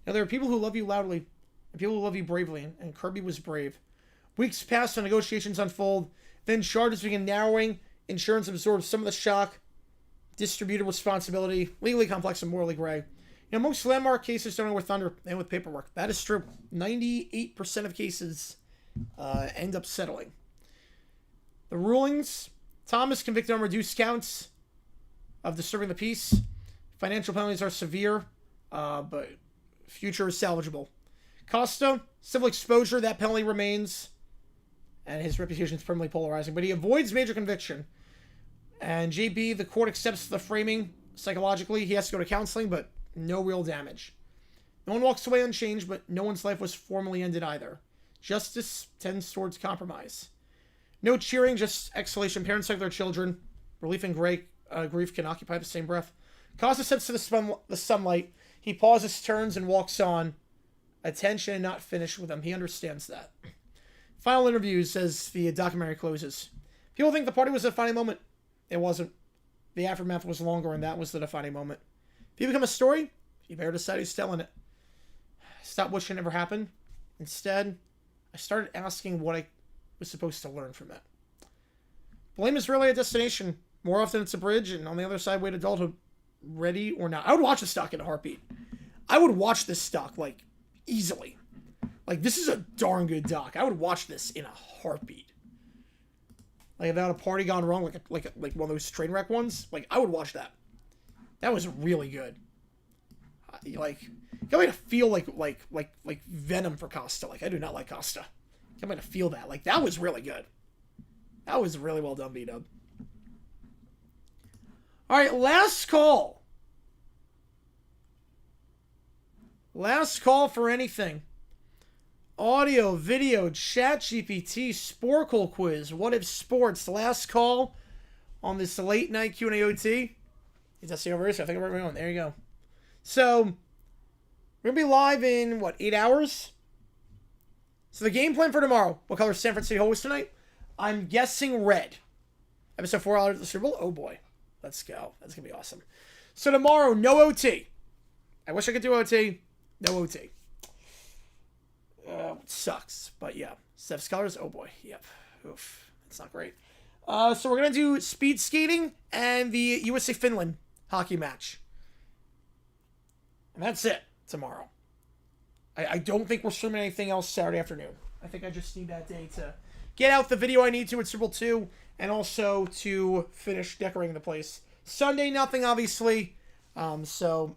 Now, there are people who love you loudly and people who love you bravely, and Kirby was brave. Weeks pass and negotiations unfold. Then charges begin narrowing. Insurance absorbs some of the shock. Distributed responsibility. Legally complex and morally gray. You know, most landmark cases don't end with thunder and with paperwork. That is true. 98% of cases end up settling. The rulings. Thomas convicted on reduced counts of disturbing the peace. Financial penalties are severe, but future is salvageable. Costa, civil exposure, that penalty remains, and his reputation is permanently polarizing, but he avoids major conviction. And JB, the court accepts the framing psychologically. He has to go to counseling, but no real damage. No one walks away unchanged, but no one's life was formally ended either. Justice tends towards compromise. No cheering, just exhalation. Parents hug their children. Relief and grief can occupy the same breath. Costa steps to the sunlight. He pauses, turns, and walks on. Attention and not finished with him. He understands that. Final interviews as the documentary closes. People think the party was a defining moment. It wasn't. The aftermath was longer, and that was the defining moment. If you become a story, you better decide who's telling it. Stop wishing it never happened. Instead, I started asking what I was supposed to learn from it. Blame is rarely a destination. More often it's a bridge, and on the other side, wait adulthood. Ready or not. I would watch this stock in a heartbeat. I would watch this stock, like, easily. Like, this is a darn good doc. I would watch this in a heartbeat. Like, if I had a party gone wrong, like one of those train wreck ones, like, I would watch that. That was really good. Like, got me to feel like Venom for Costa. Like, I do not like Costa. Got me to feel that. Like, that was really good. That was really well done, B-Dub. All right, last call. Last call for anything. Audio, video, chat GPT, Sporkle quiz, what if sports, last call on this late night Q&A OT. Is that the over? I think I'm right on. There you go. So, we're going to be live in, what, 8 hours? So the game plan for tomorrow, what color San Francisco host tonight? I'm guessing red. Episode 4 hours of the Super Bowl? Oh boy. Let's go. That's going to be awesome. So tomorrow, no OT. I wish I could do OT. No OT. Sucks, but yeah. Steph's colors, oh boy, yep. Oof, that's not great. So we're gonna do speed skating and the USA-Finland hockey match. And that's it tomorrow. I don't think we're streaming anything else Saturday afternoon. I think I just need that day to get out the video I need to at Super Bowl 2 and also to finish decorating the place. Sunday, nothing, obviously. So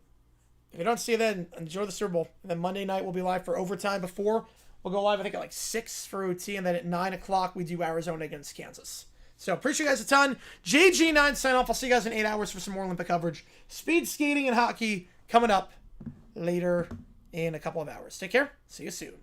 if you don't see it then, enjoy the Super Bowl. And then Monday night, we'll be live for overtime before. We'll go live, I think, at like 6 for OT. And then at 9 o'clock, we do Arizona against Kansas. So appreciate you guys a ton. JG9 sign off. I'll see you guys in 8 hours for some more Olympic coverage. Speed skating and hockey coming up later in a couple of hours. Take care. See you soon.